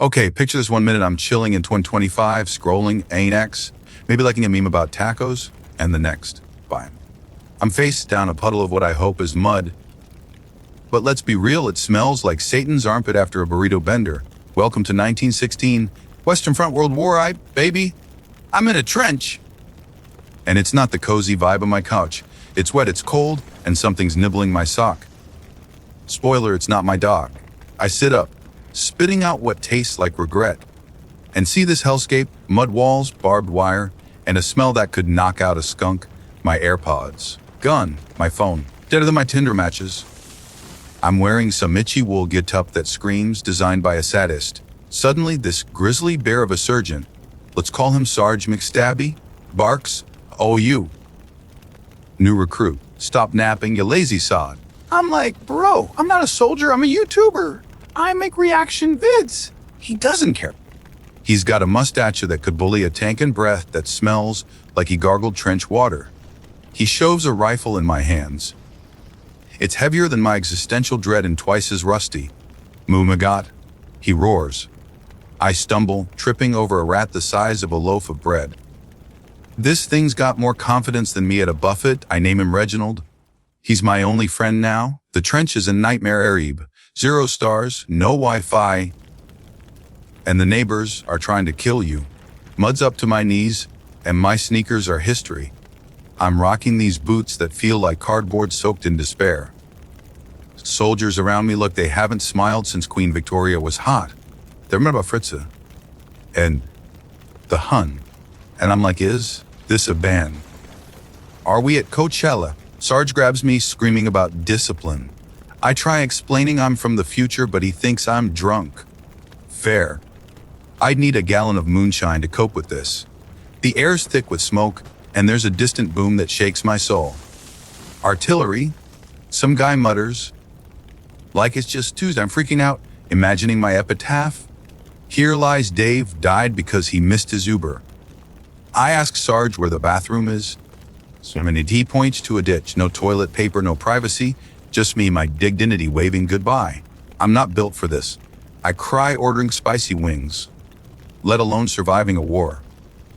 Okay, picture this 1 minute I'm chilling in 2025, scrolling, ANX, maybe liking a meme about tacos, and the next, bam. I'm face down a puddle of what I hope is mud. But let's be real, it smells like Satan's armpit after a burrito bender. Welcome to 1916, Western Front World War, baby. I'm in a trench. And it's not the cozy vibe of my couch. It's wet, it's cold, and something's nibbling my sock. Spoiler, it's not my dog. I sit up, spitting out what tastes like regret. And see this hellscape, mud walls, barbed wire, and a smell that could knock out a skunk. My AirPods, gun, my phone, deader than my Tinder matches. I'm wearing some itchy wool get-up that screams, designed by a sadist. Suddenly, this grizzly bear of a surgeon, let's call him Sarge McStabby, barks, "Oh, you. New recruit, stop napping, you lazy sod." I'm like, bro, I'm not a soldier, I'm a YouTuber. I make reaction vids. He doesn't care. He's got a mustache that could bully a tank and breath that smells like he gargled trench water. He shoves a rifle in my hands. It's heavier than my existential dread and twice as rusty. Mumagat, he roars. I stumble, tripping over a rat the size of a loaf of bread. This thing's got more confidence than me at a buffet. I name him Reginald. He's my only friend now. The trench is a nightmare Arab. 0 stars, no Wi-Fi, and the neighbors are trying to kill you. Mud's up to my knees, and my sneakers are history. I'm rocking these boots that feel like cardboard soaked in despair. Soldiers around me look, they haven't smiled since Queen Victoria was hot. They remember Fritze and the Hun. And I'm like, is this a band? Are we at Coachella? Sarge grabs me, screaming about discipline. I try explaining I'm from the future, but he thinks I'm drunk. Fair. I'd need a gallon of moonshine to cope with this. The air's thick with smoke, and there's a distant boom that shakes my soul. Artillery? Some guy mutters. Like it's just Tuesday. I'm freaking out, imagining my epitaph. Here lies Dave, died because he missed his Uber. I ask Sarge where the bathroom is. He points to a ditch. No toilet paper, no privacy. Just me, my dignity waving goodbye. I'm not built for this. I cry ordering spicy wings, let alone surviving a war.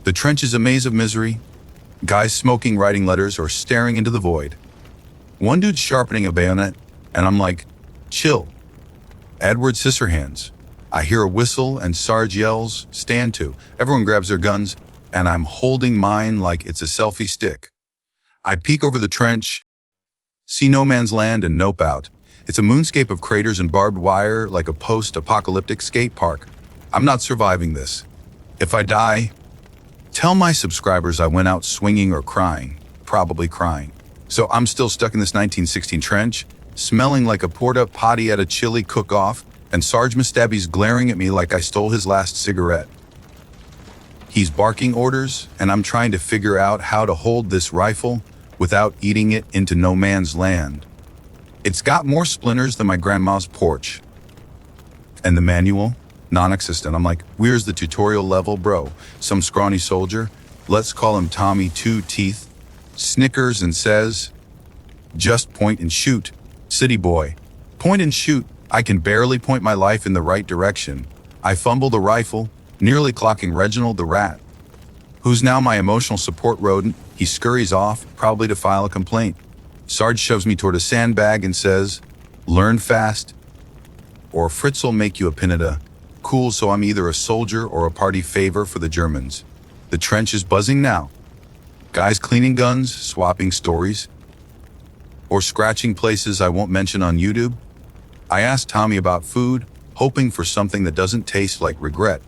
The trench is a maze of misery. Guys smoking, writing letters, or staring into the void. One dude's sharpening a bayonet, and I'm like, chill. Edward Scissorhands. I hear a whistle, and Sarge yells, stand to. Everyone grabs their guns, and I'm holding mine like it's a selfie stick. I peek over the trench, see no man's land, and nope out. It's a moonscape of craters and barbed wire, like a post-apocalyptic skate park. I'm not surviving this. If I die, tell my subscribers I went out swinging or crying, probably crying. So I'm still stuck in this 1916 trench, smelling like a poured-up potty at a chili cook-off, and Sarge Mustabby's glaring at me like I stole his last cigarette. He's barking orders, and I'm trying to figure out how to hold this rifle without eating it into no man's land. It's got more splinters than my grandma's porch. And the manual? Non-existent. I'm like, where's the tutorial level, bro? Some scrawny soldier, let's call him Tommy Two Teeth, snickers and says, just point and shoot, city boy. Point and shoot. I can barely point my life in the right direction. I fumble the rifle, nearly clocking Reginald the rat, who's now my emotional support rodent. He scurries off, probably to file a complaint. Sarge shoves me toward a sandbag and says, learn fast, or Fritz'll make you a pinata. Cool, so I'm either a soldier or a party favor for the Germans. The trench is buzzing now. Guys cleaning guns, swapping stories, or scratching places I won't mention on YouTube. I asked Tommy about food, hoping for something that doesn't taste like regret.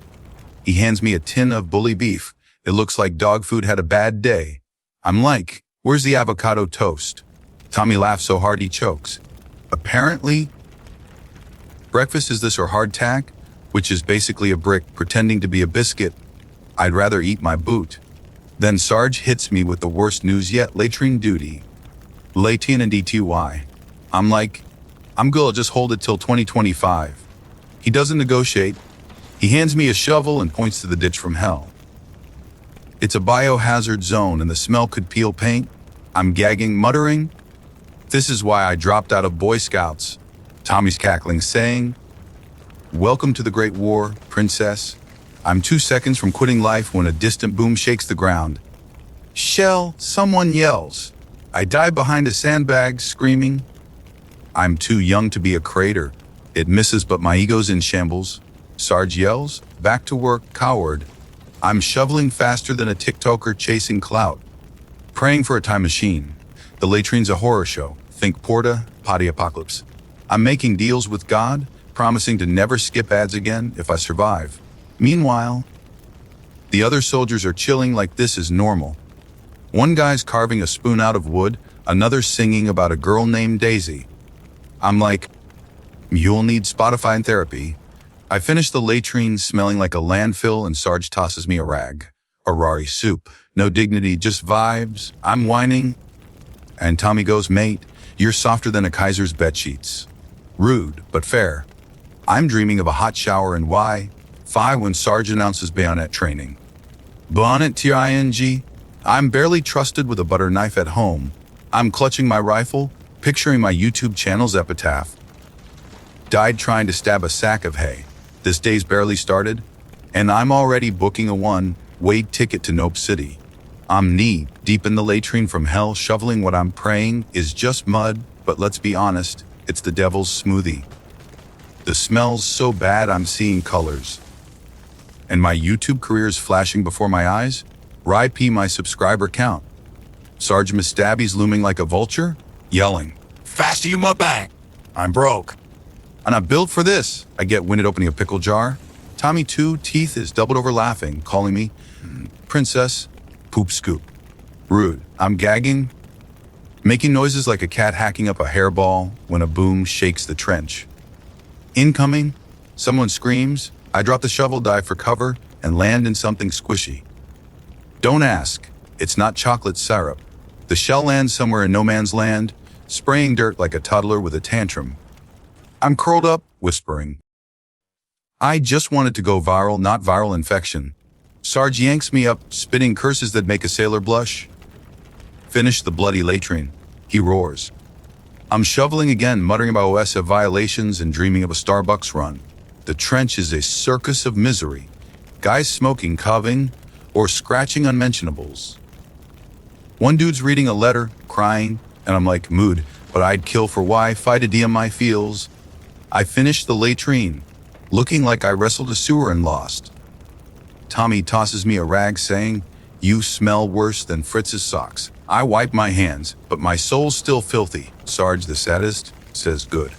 He hands me a tin of bully beef. It looks like dog food had a bad day. I'm like, where's the avocado toast? Tommy laughs so hard he chokes. Apparently, breakfast is this or hardtack, which is basically a brick pretending to be a biscuit. I'd rather eat my boot. Then Sarge hits me with the worst news yet, latrine duty. Latin and DTY. I'm like, I'm good, I'll just hold it till 2025. He doesn't negotiate. He hands me a shovel and points to the ditch from hell. It's a biohazard zone and the smell could peel paint. I'm gagging, muttering, this is why I dropped out of Boy Scouts. Tommy's cackling, saying, Welcome to the Great War, princess. I'm 2 seconds from quitting life when a distant boom shakes the ground. Shell, someone yells. I dive behind a sandbag, screaming. I'm too young to be a crater. It misses, but my ego's in shambles. Sarge yells, back to work, coward. I'm shoveling faster than a TikToker chasing clout. Praying for a time machine. The latrine's a horror show. Think Porta, potty apocalypse. I'm making deals with God, promising to never skip ads again if I survive. Meanwhile, the other soldiers are chilling like this is normal. One guy's carving a spoon out of wood, another singing about a girl named Daisy. I'm like, you'll need Spotify and therapy. I finish the latrine smelling like a landfill and Sarge tosses me a rag. A rari soup. No dignity, just vibes. I'm whining. And Tommy goes, mate, you're softer than a Kaiser's bedsheets. Rude, but fair. I'm dreaming of a hot shower and why? 5 when Sarge announces bayonet training. Bonnet ting. I'm barely trusted with a butter knife at home. I'm clutching my rifle, picturing my YouTube channel's epitaph. Died trying to stab a sack of hay. This day's barely started, and I'm already booking a one-way ticket to Nope City. I'm knee deep in the latrine from hell, shoveling what I'm praying is just mud, but let's be honest, it's the devil's smoothie. The smell's so bad I'm seeing colors. And my YouTube career is flashing before my eyes. RIP my subscriber count. Sarge Mistabby's looming like a vulture, yelling, faster you mudbag! I'm broke. And I'm built for this. I get winded opening a pickle jar. Tommy 2 teeth is doubled over laughing, calling me princess, poop scoop. Rude. I'm gagging, making noises like a cat hacking up a hairball when a boom shakes the trench. Incoming, someone screams. I drop the shovel, dive for cover, and land in something squishy. Don't ask. It's not chocolate syrup. The shell lands somewhere in no man's land, spraying dirt like a toddler with a tantrum. I'm curled up, whispering. I just wanted to go viral, not viral infection. Sarge yanks me up, spitting curses that make a sailor blush. Finish the bloody latrine, he roars. I'm shoveling again, muttering about OSF violations and dreaming of a Starbucks run. The trench is a circus of misery. Guys smoking, coughing, or scratching unmentionables. One dude's reading a letter, crying, and I'm like, mood, but I'd kill for why, fight a DM my feels. I finished the latrine, looking like I wrestled a sewer and lost. Tommy tosses me a rag saying, you smell worse than Fritz's socks. I wipe my hands, but my soul's still filthy. Sarge the sadist says good.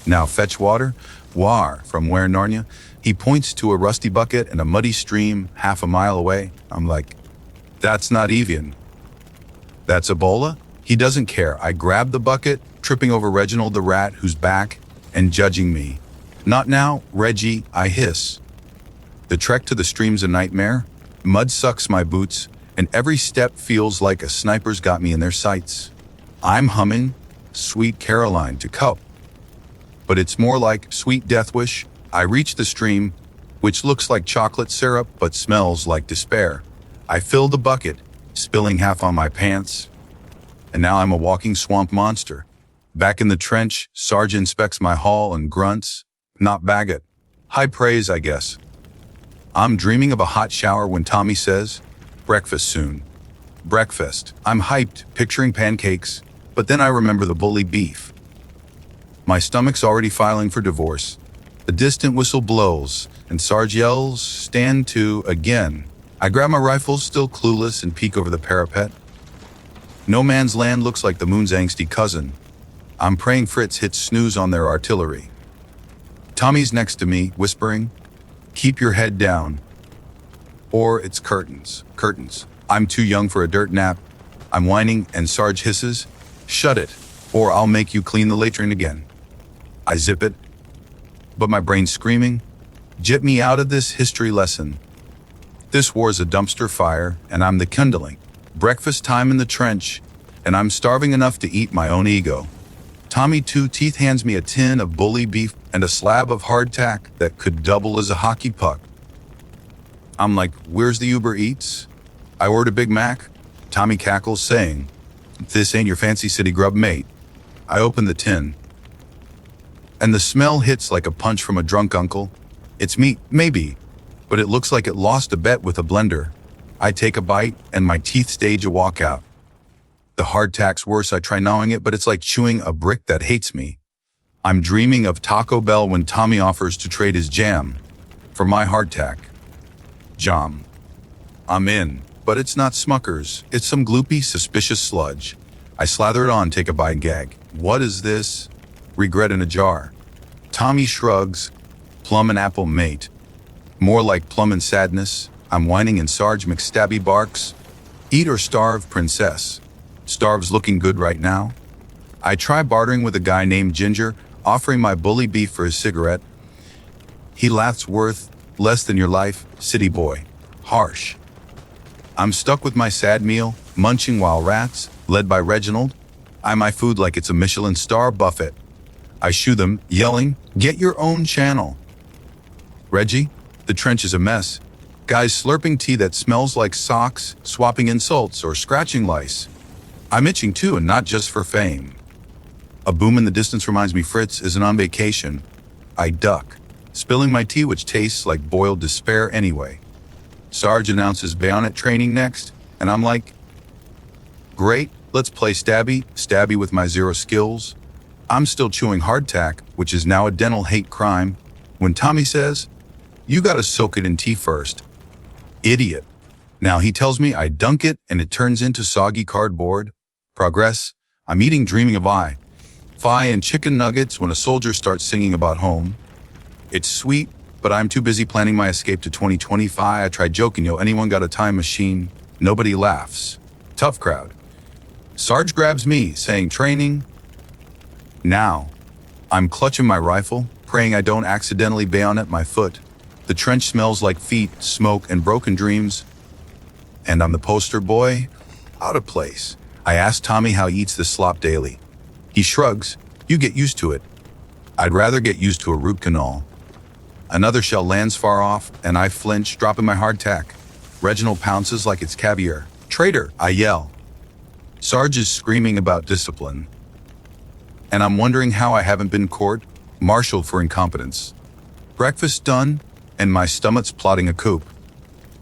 Now fetch water. War, from where Narnia? He points to a rusty bucket and a muddy stream half a mile away. I'm like, that's not even. That's Ebola? He doesn't care. I grab the bucket, tripping over Reginald the rat who's back and judging me. Not now, Reggie, I hiss. The trek to the stream's a nightmare. Mud sucks my boots, and every step feels like a sniper's got me in their sights. I'm humming Sweet Caroline to cup. But it's more like Sweet Death Wish. I reach the stream, which looks like chocolate syrup but smells like despair. I fill the bucket, spilling half on my pants. And now I'm a walking swamp monster. Back in the trench, Sarge inspects my haul and grunts, not bag it. High praise, I guess. I'm dreaming of a hot shower when Tommy says, breakfast soon. Breakfast. I'm hyped, picturing pancakes, but then I remember the bully beef. My stomach's already filing for divorce. A distant whistle blows, and Sarge yells, stand to, again. I grab my rifle, still clueless, and peek over the parapet. No man's land looks like the moon's angsty cousin. I'm praying Fritz hits snooze on their artillery. Tommy's next to me, whispering, keep your head down. Or it's curtains. Curtains. I'm too young for a dirt nap. I'm whining, and Sarge hisses, shut it, or I'll make you clean the latrine again. I zip it, but my brain's screaming, get me out of this history lesson. This war's a dumpster fire, and I'm the kindling. Breakfast time in the trench, and I'm starving enough to eat my own ego. Tommy 2 Teeth hands me a tin of bully beef and a slab of hardtack that could double as a hockey puck. I'm like, where's the Uber Eats? I ordered a Big Mac. Tommy cackles, saying, this ain't your fancy city grub, mate. I open the tin, And the smell hits like a punch from a drunk uncle. It's meat, maybe, but it looks like it lost a bet with a blender. I take a bite, and my teeth stage a walkout. The hardtack's worse. I try gnawing it, but it's like chewing a brick that hates me. I'm dreaming of Taco Bell when Tommy offers to trade his jam for my hardtack. Jam. I'm in, but it's not Smucker's. It's some gloopy, suspicious sludge. I slather it on, take a bite, and gag. What is this? Regret in a jar. Tommy shrugs. Plum and apple, mate. More like plum and sadness. I'm whining and Sarge McStabby barks. Eat or starve, princess. Starve's looking good right now. I try bartering with a guy named Ginger, offering my bully beef for his cigarette. He laughs. Worth less than your life, city boy. Harsh. I'm stuck with my sad meal, munching while rats, led by Reginald, eye my food like it's a Michelin star buffet. I shoo them, yelling, "Get your own channel." Reggie, the trench is a mess. Guys slurping tea that smells like socks, swapping insults, or scratching lice. I'm itching too, and not just for fame. A boom in the distance reminds me Fritz isn't on vacation. I duck, spilling my tea, which tastes like boiled despair anyway. Sarge announces bayonet training next, and I'm like, great, let's play stabby with my zero skills. I'm still chewing hardtack, which is now a dental hate crime, when Tommy says, "You gotta soak it in tea first." Idiot. Now he tells me I dunk it and it turns into soggy cardboard. Progress. I'm eating, dreaming of Fi and chicken nuggets when a soldier starts singing about home. It's sweet, but I'm too busy planning my escape to 2025. I try joking, yo, anyone got a time machine? Nobody laughs. Tough crowd. Sarge grabs me, saying training. Now. I'm clutching my rifle, praying I don't accidentally bayonet my foot. The trench smells like feet, smoke, and broken dreams. And I'm the poster boy? Out of place. I ask Tommy how he eats this slop daily. He shrugs. You get used to it. I'd rather get used to a root canal. Another shell lands far off, and I flinch, dropping my hardtack. Reginald pounces like it's caviar. Traitor, I yell. Sarge is screaming about discipline. And I'm wondering how I haven't been court-martialed for incompetence. Breakfast done, and my stomach's plotting a coup.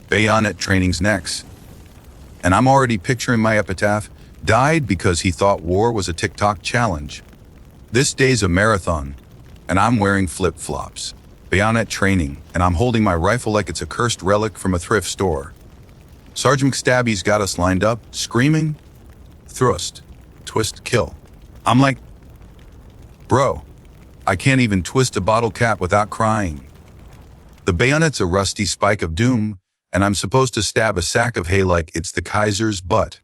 Bayonet training's next. And I'm already picturing my epitaph. Died because he thought war was a TikTok challenge. This day's a marathon, and I'm wearing flip-flops. Bayonet training, and I'm holding my rifle like it's a cursed relic from a thrift store. Sergeant McStabby's got us lined up, screaming, thrust, twist, kill. I'm like, bro, I can't even twist a bottle cap without crying. The bayonet's a rusty spike of doom, and I'm supposed to stab a sack of hay like it's the Kaiser's butt.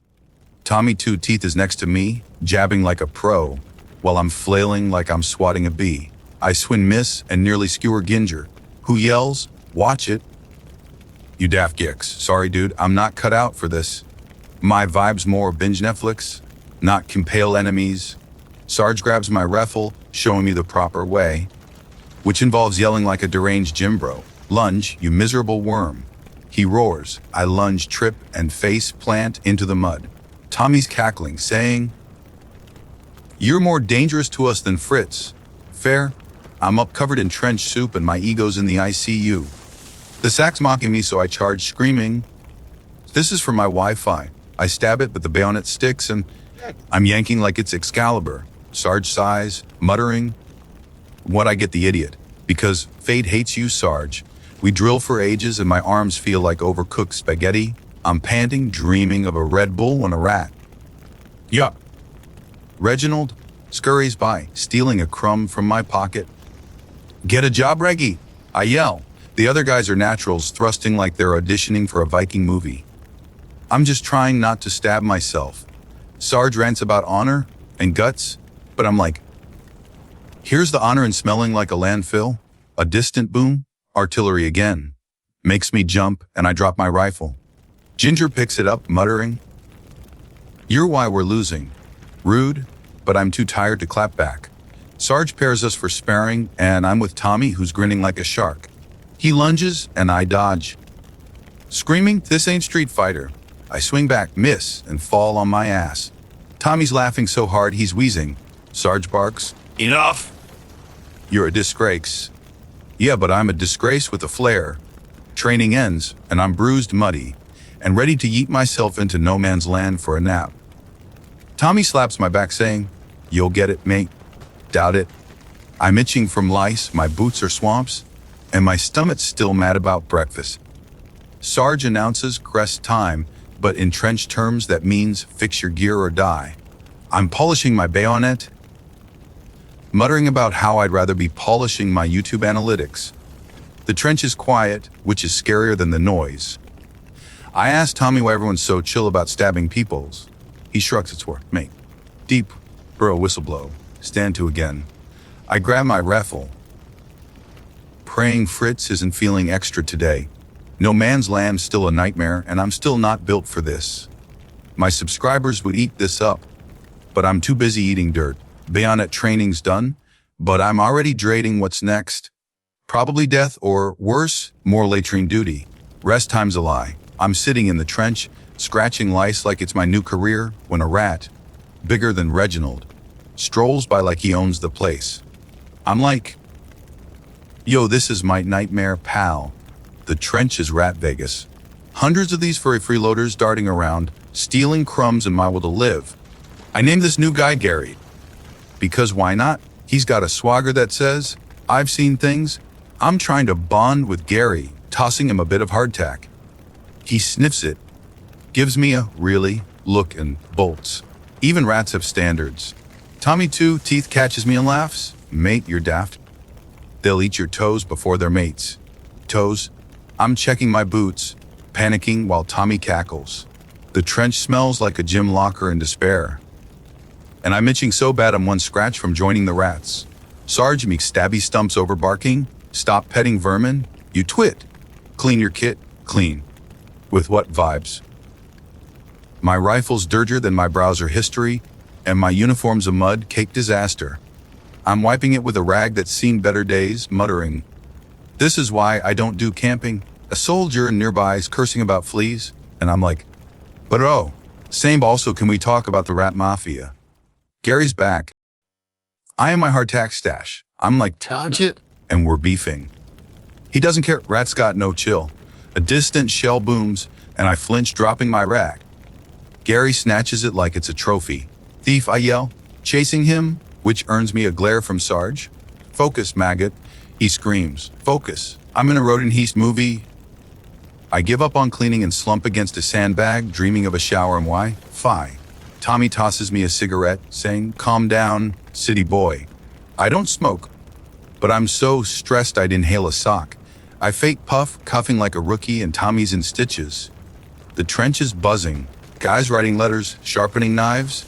Tommy Two Teeth is next to me, jabbing like a pro, while I'm flailing like I'm swatting a bee. I swing miss and nearly skewer Ginger, who yells, "Watch it." You daft gicks. Sorry, dude, I'm not cut out for this. My vibe's more binge Netflix, not compale enemies. Sarge grabs my rifle, showing me the proper way, which involves yelling like a deranged gym bro. Lunge, you miserable worm. He roars. I lunge, trip, and face plant into the mud. Tommy's cackling, saying, "You're more dangerous to us than Fritz." Fair. I'm up covered in trench soup and my ego's in the ICU. The sack's mocking me, so I charge, screaming, "This is for my Wi-Fi." I stab it, but the bayonet sticks, and I'm yanking like it's Excalibur. Sarge sighs, muttering, "What, I get the idiot. Because fate hates you, Sarge. We drill for ages and my arms feel like overcooked spaghetti. I'm panting, dreaming of a Red Bull when a rat. Yup. Reginald scurries by, stealing a crumb from my pocket. Get a job, Reggie, I yell. The other guys are naturals, thrusting like they're auditioning for a Viking movie. I'm just trying not to stab myself. Sarge rants about honor and guts, but I'm like, here's the honor in smelling like a landfill. A distant boom, artillery again. Makes me jump, and I drop my rifle. Ginger picks it up, muttering, "You're why we're losing." Rude, but I'm too tired to clap back. Sarge pairs us for sparring, and I'm with Tommy, who's grinning like a shark. He lunges, and I dodge. Screaming, "This ain't Street Fighter." I swing back, miss, and fall on my ass. Tommy's laughing so hard he's wheezing. Sarge barks, "Enough!" You're a disgrace. Yeah, but I'm a disgrace with a flair. Training ends, and I'm bruised, muddy, and ready to yeet myself into no man's land for a nap. Tommy slaps my back saying, "You'll get it, mate." Doubt it. I'm itching from lice, my boots are swamps, and my stomach's still mad about breakfast. Sarge announces crest time, but in trench terms that means fix your gear or die. I'm polishing my bayonet, muttering about how I'd rather be polishing my YouTube analytics. The trench is quiet, which is scarier than the noise. I ask Tommy why everyone's so chill about stabbing peoples. He shrugs its work, mate. Deep, bro, whistleblow. Stand to again. I grab my rifle. Praying Fritz isn't feeling extra today. No man's land's still a nightmare, and I'm still not built for this. My subscribers would eat this up, but I'm too busy eating dirt. Bayonet training's done, but I'm already dreading what's next. Probably death or, worse, more latrine duty. Rest time's a lie. I'm sitting in the trench, scratching lice like it's my new career, when a rat, bigger than Reginald, strolls by like he owns the place. I'm like, "Yo, this is my nightmare, pal." The trench is Rat Vegas. Hundreds of these furry freeloaders darting around, stealing crumbs and my will to live. I named this new guy Gary. Because why not? He's got a swagger that says, "I've seen things." I'm trying to bond with Gary, tossing him a bit of hardtack. He sniffs it, gives me a "really" look and bolts. Even rats have standards. Tommy too, teeth catches me and laughs. "Mate, you're daft. They'll eat your toes before their mates." Toes? I'm checking my boots, panicking while Tommy cackles. The trench smells like a gym locker in despair. And I'm itching so bad I'm one scratch from joining the rats. Sarge me stabby stumps over barking. "Stop petting vermin, you twit. Clean your kit, clean." With what vibes? My rifle's dirtier than my browser history, and my uniform's a mud-caked disaster. I'm wiping it with a rag that's seen better days, muttering, "This is why I don't do camping." A soldier nearby is cursing about fleas, and I'm like, "But oh, same also, can we talk about the rat mafia?" Gary's back. I am my hardtack stash. I'm like, "Touch it," and we're beefing. He doesn't care. Rat's got no chill. A distant shell booms, and I flinch, dropping my rag. Gary snatches it like it's a trophy. "Thief," I yell, chasing him, which earns me a glare from Sarge. "Focus, maggot," he screams. "Focus. I'm in a rodent heist movie." I give up on cleaning and slump against a sandbag, dreaming of a shower, and why? Fie. Tommy tosses me a cigarette, saying, "Calm down, city boy." I don't smoke, but I'm so stressed I'd inhale a sock. I fake puff, coughing like a rookie, and Tommy's in stitches. The trench is buzzing. Guys writing letters, sharpening knives,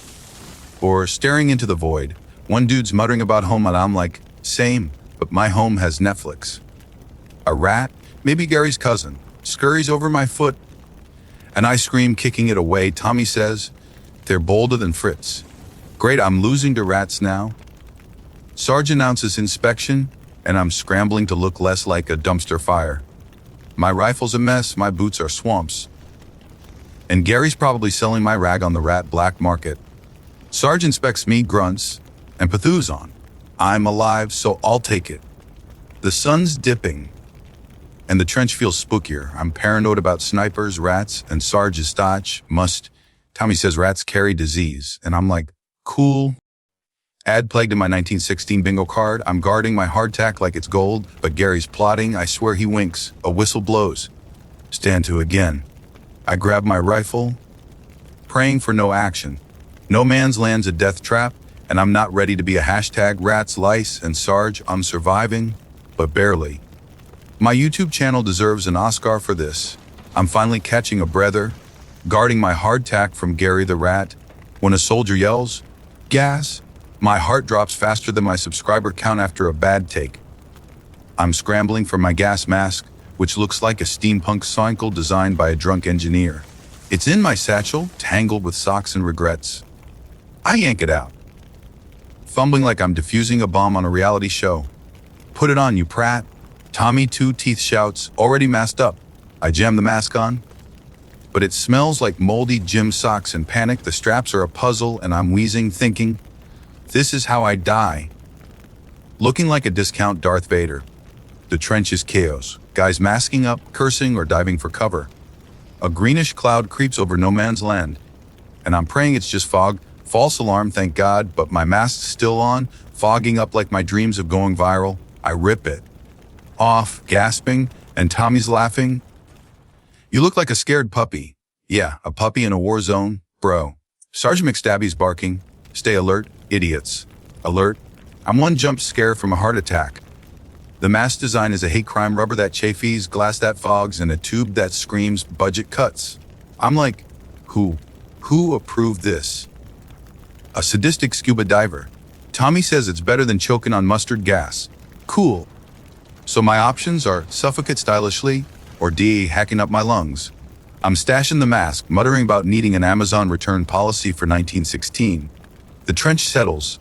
or staring into the void. One dude's muttering about home, and I'm like, "Same, but my home has Netflix." A rat, maybe Gary's cousin, scurries over my foot, and I scream, kicking it away. Tommy says, "They're bolder than Fritz." Great, I'm losing to rats now. Sarge announces inspection, and I'm scrambling to look less like a dumpster fire. My rifle's a mess, my boots are swamps. And Gary's probably selling my rag on the rat black market. Sarge inspects me, grunts, and pathoos on. I'm alive, so I'll take it. The sun's dipping, and the trench feels spookier. I'm paranoid about snipers, rats, and Sarge's stotch. Tommy says rats carry disease, and I'm like, cool. Ad plagued in my 1916 bingo card. I'm guarding my hardtack like it's gold, but Gary's plotting. I swear he winks. A whistle blows. Stand to again. I grab my rifle, praying for no action. No man's land's a death trap, and I'm not ready to be a hashtag rats, lice, and Sarge. I'm surviving, but barely. My YouTube channel deserves an Oscar for this. I'm finally catching a breather, guarding my hardtack from Gary the rat. When a soldier yells, "Gas!" my heart drops faster than my subscriber count after a bad take. I'm scrambling for my gas mask, which looks like a steampunk cycle designed by a drunk engineer. It's in my satchel, tangled with socks and regrets. I yank it out, fumbling like I'm defusing a bomb on a reality show. "Put it on, you prat." Tommy Two Teeth shouts, already masked up. I jam the mask on, but it smells like moldy gym socks. In panic, the straps are a puzzle, and I'm wheezing, thinking, this is how I die. looking like a discount Darth Vader. The trench is chaos, guys masking up, cursing, or diving for cover. A greenish cloud creeps over no man's land, and I'm praying it's just fog. False alarm, thank God, but my mask's still on, fogging up like my dreams of going viral. I rip it off, gasping, and Tommy's laughing. You look like a scared puppy. Yeah, a puppy in a war zone, bro. Sergeant McStabby's barking. Stay alert, idiots. Alert. I'm one jump scare from a heart attack. The mask design is a hate crime rubber that chafes, glass that fogs, and a tube that screams budget cuts. I'm like, who approved this? A sadistic scuba diver. Tommy says it's better than choking on mustard gas. Cool. So my options are suffocate stylishly or D, hacking up my lungs. I'm stashing the mask, muttering about needing an Amazon return policy for 1916. The trench settles,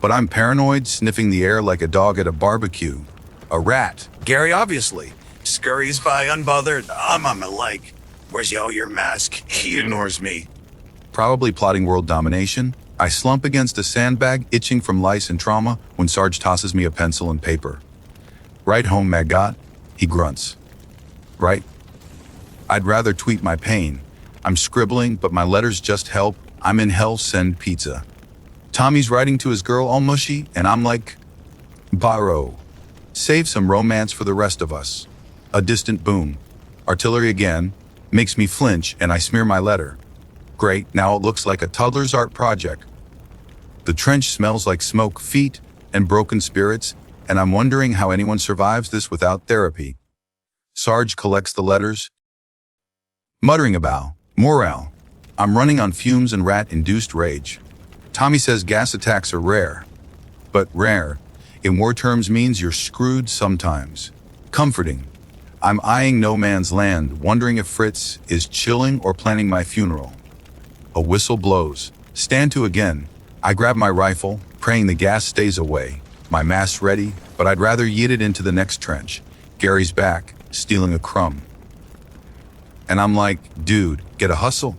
but I'm paranoid, sniffing the air like a dog at a barbecue. A rat. Gary obviously scurries by unbothered. I'm on my leg. Where's your mask? He ignores me. Probably plotting world domination. I slump against a sandbag, itching from lice and trauma, when Sarge tosses me a pencil and paper. Write home, maggot, he grunts. Right? I'd rather tweet my pain. I'm scribbling, but my letters just help. I'm in hell, send pizza. Tommy's writing to his girl all mushy, and I'm like, borrow. Save some romance for the rest of us. A distant boom. Artillery again. Makes me flinch, and I smear my letter. Great, now it looks like a toddler's art project. The trench smells like smoke, feet, and broken spirits, and I'm wondering how anyone survives this without therapy. Sarge collects the letters, muttering about morale. I'm running on fumes and rat-induced rage. Tommy says gas attacks are rare. But rare, in war terms, means you're screwed sometimes. Comforting. I'm eyeing no man's land, wondering if Fritz is chilling or planning my funeral. A whistle blows. Stand to again. I grab my rifle, praying the gas stays away. My mask ready, but I'd rather yeet it into the next trench. Gary's back, stealing a crumb. And I'm like, dude, get a hustle.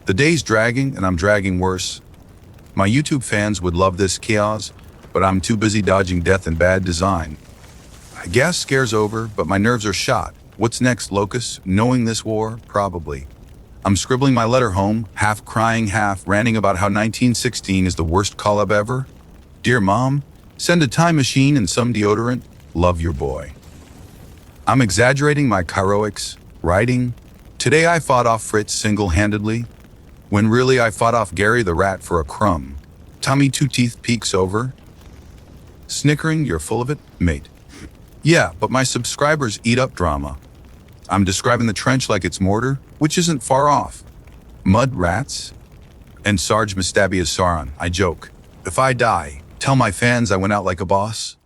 The day's dragging, and I'm dragging worse. My YouTube fans would love this chaos, but I'm too busy dodging death and bad design. Gas scare's over, but my nerves are shot. What's next, Locus? Knowing this war? Probably. I'm scribbling my letter home, half crying, half ranting about how 1916 is the worst call-up ever. Dear Mom, send a time machine and some deodorant. Love your boy. I'm exaggerating my heroics, writing. Today I fought off Fritz single-handedly, when really I fought off Gary the rat for a crumb. Tommy Two Teeth peeks over. Snickering, you're full of it, mate. Yeah, but my subscribers eat up drama. I'm describing the trench like it's mortar, which isn't far off. Mud rats? And Sarge Mustabby is Sauron, I joke. If I die, tell my fans I went out like a boss.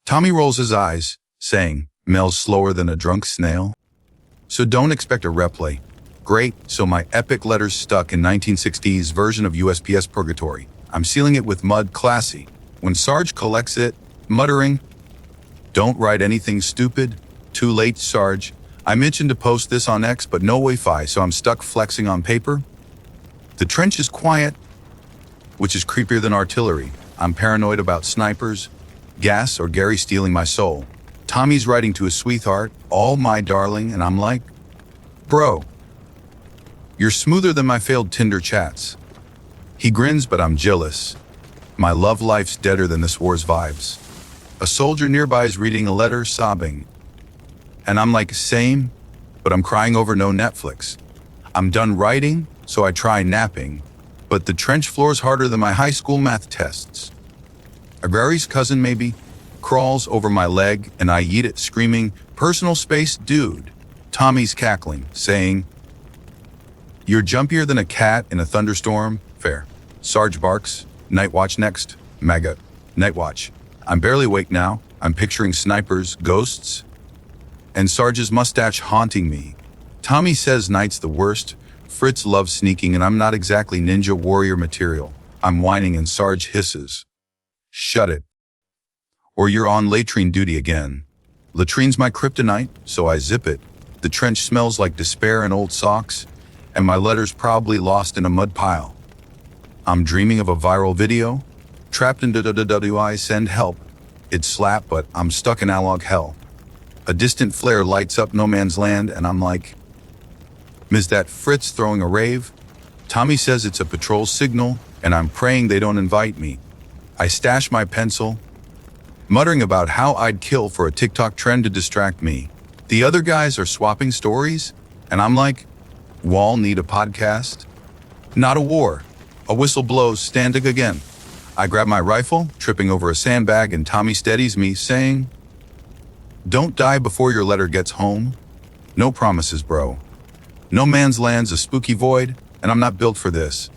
Tommy rolls his eyes, saying, Mel's slower than a drunk snail. So don't expect a replay. Great, so my epic letter's stuck in 1960s version of USPS Purgatory. I'm sealing it with mud, classy. When Sarge collects it, muttering, don't write anything stupid. Too late, Sarge. I mentioned to post this on X, but no Wi-Fi, so I'm stuck flexing on paper. The trench is quiet, which is creepier than artillery. I'm paranoid about snipers, gas, or Gary stealing my soul. Tommy's writing to his sweetheart, all my darling, and I'm like, bro, you're smoother than my failed Tinder chats. He grins, but I'm jealous. My love life's deader than this war's vibes. A soldier nearby is reading a letter, sobbing. And I'm like, same, but I'm crying over no Netflix. I'm done writing, so I try napping, but the trench floor's harder than my high school math tests. A Gary's cousin, maybe, crawls over my leg, and I eat it, screaming, personal space, dude. Tommy's cackling, saying, you're jumpier than a cat in a thunderstorm. Fair. Sarge barks, night watch next. Maggot. Night watch. I'm barely awake now. I'm picturing snipers, ghosts, and Sarge's mustache haunting me. Tommy says night's the worst. Fritz loves sneaking, and I'm not exactly ninja warrior material. I'm whining, and Sarge hisses. Shut it. Or you're on latrine duty again. Latrine's my kryptonite, so I zip it. The trench smells like despair and old socks, and my letter's probably lost in a mud pile. I'm dreaming of a viral video. Trapped in WWI, send help. It slapped, but I'm stuck in analog hell. A distant flare lights up no man's land, and I'm like, is that Fritz throwing a rave? Tommy says it's a patrol signal, and I'm praying they don't invite me. I stash my pencil, muttering about how I'd kill for a TikTok trend to distract me. The other guys are swapping stories, and I'm like, Wall need a podcast? Not a war. A whistle blows, standing again. I grab my rifle, tripping over a sandbag, and Tommy steadies me, saying, don't die before your letter gets home. No promises, bro. No man's land's a spooky void, and I'm not built for this.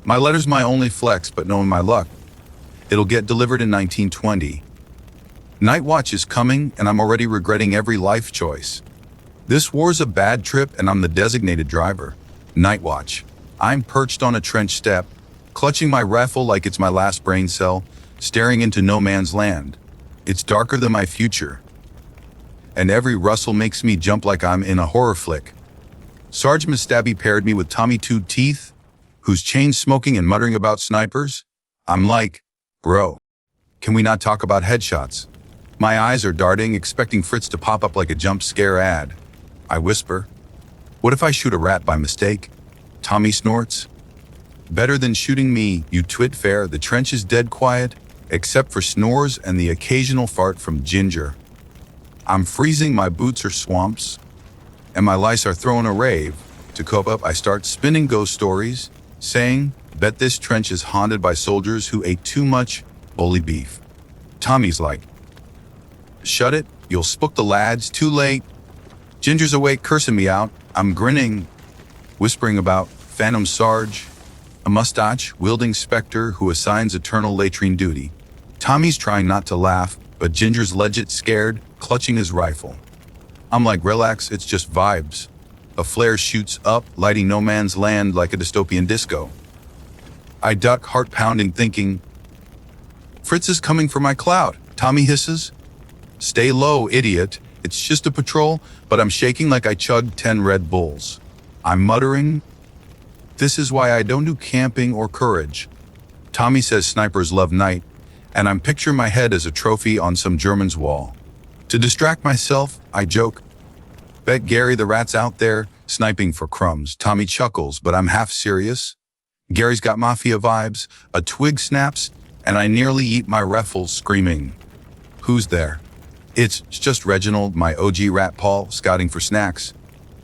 My letter's my only flex, but knowing my luck, it'll get delivered in 1920. Night watch is coming, and I'm already regretting every life choice. This war's a bad trip, and I'm the designated driver. Night watch. I'm perched on a trench step, clutching my rifle like it's my last brain cell, staring into no man's land. It's darker than my future, and every rustle makes me jump like I'm in a horror flick. Sarge Mustabby paired me with Tommy Two Teeth, who's chain smoking and muttering about snipers. I'm like, bro, can we not talk about headshots? My eyes are darting, expecting Fritz to pop up like a jump scare ad. I whisper, what if I shoot a rat by mistake? Tommy snorts, better than shooting me, you twit fair. The trench is dead quiet, except for snores and the occasional fart from Ginger. I'm freezing, my boots are swamps, and my lice are throwing a rave. To cope up, I start spinning ghost stories, saying, bet this trench is haunted by soldiers who ate too much bully beef. Tommy's like, shut it, you'll spook the lads, too late. Ginger's awake, cursing me out. I'm grinning, whispering about Phantom Sarge, a mustache-wielding specter who assigns eternal latrine duty. Tommy's trying not to laugh, but Ginger's legit scared, clutching his rifle. I'm like, relax, it's just vibes. A flare shoots up, lighting no man's land like a dystopian disco. I duck, heart pounding, thinking, Fritz is coming for my cloud. Tommy hisses, stay low, idiot. It's just a patrol, but I'm shaking like I chugged 10 Red Bulls. I'm muttering, this is why I don't do camping or courage. Tommy says snipers love night, and I'm picturing my head as a trophy on some German's wall. To distract myself, I joke, bet Gary the rat's out there sniping for crumbs. Tommy chuckles, but I'm half serious. Gary's got mafia vibes, a twig snaps, and I nearly eat my rifle screaming, who's there? It's just Reginald, my OG rat Paul, scouting for snacks.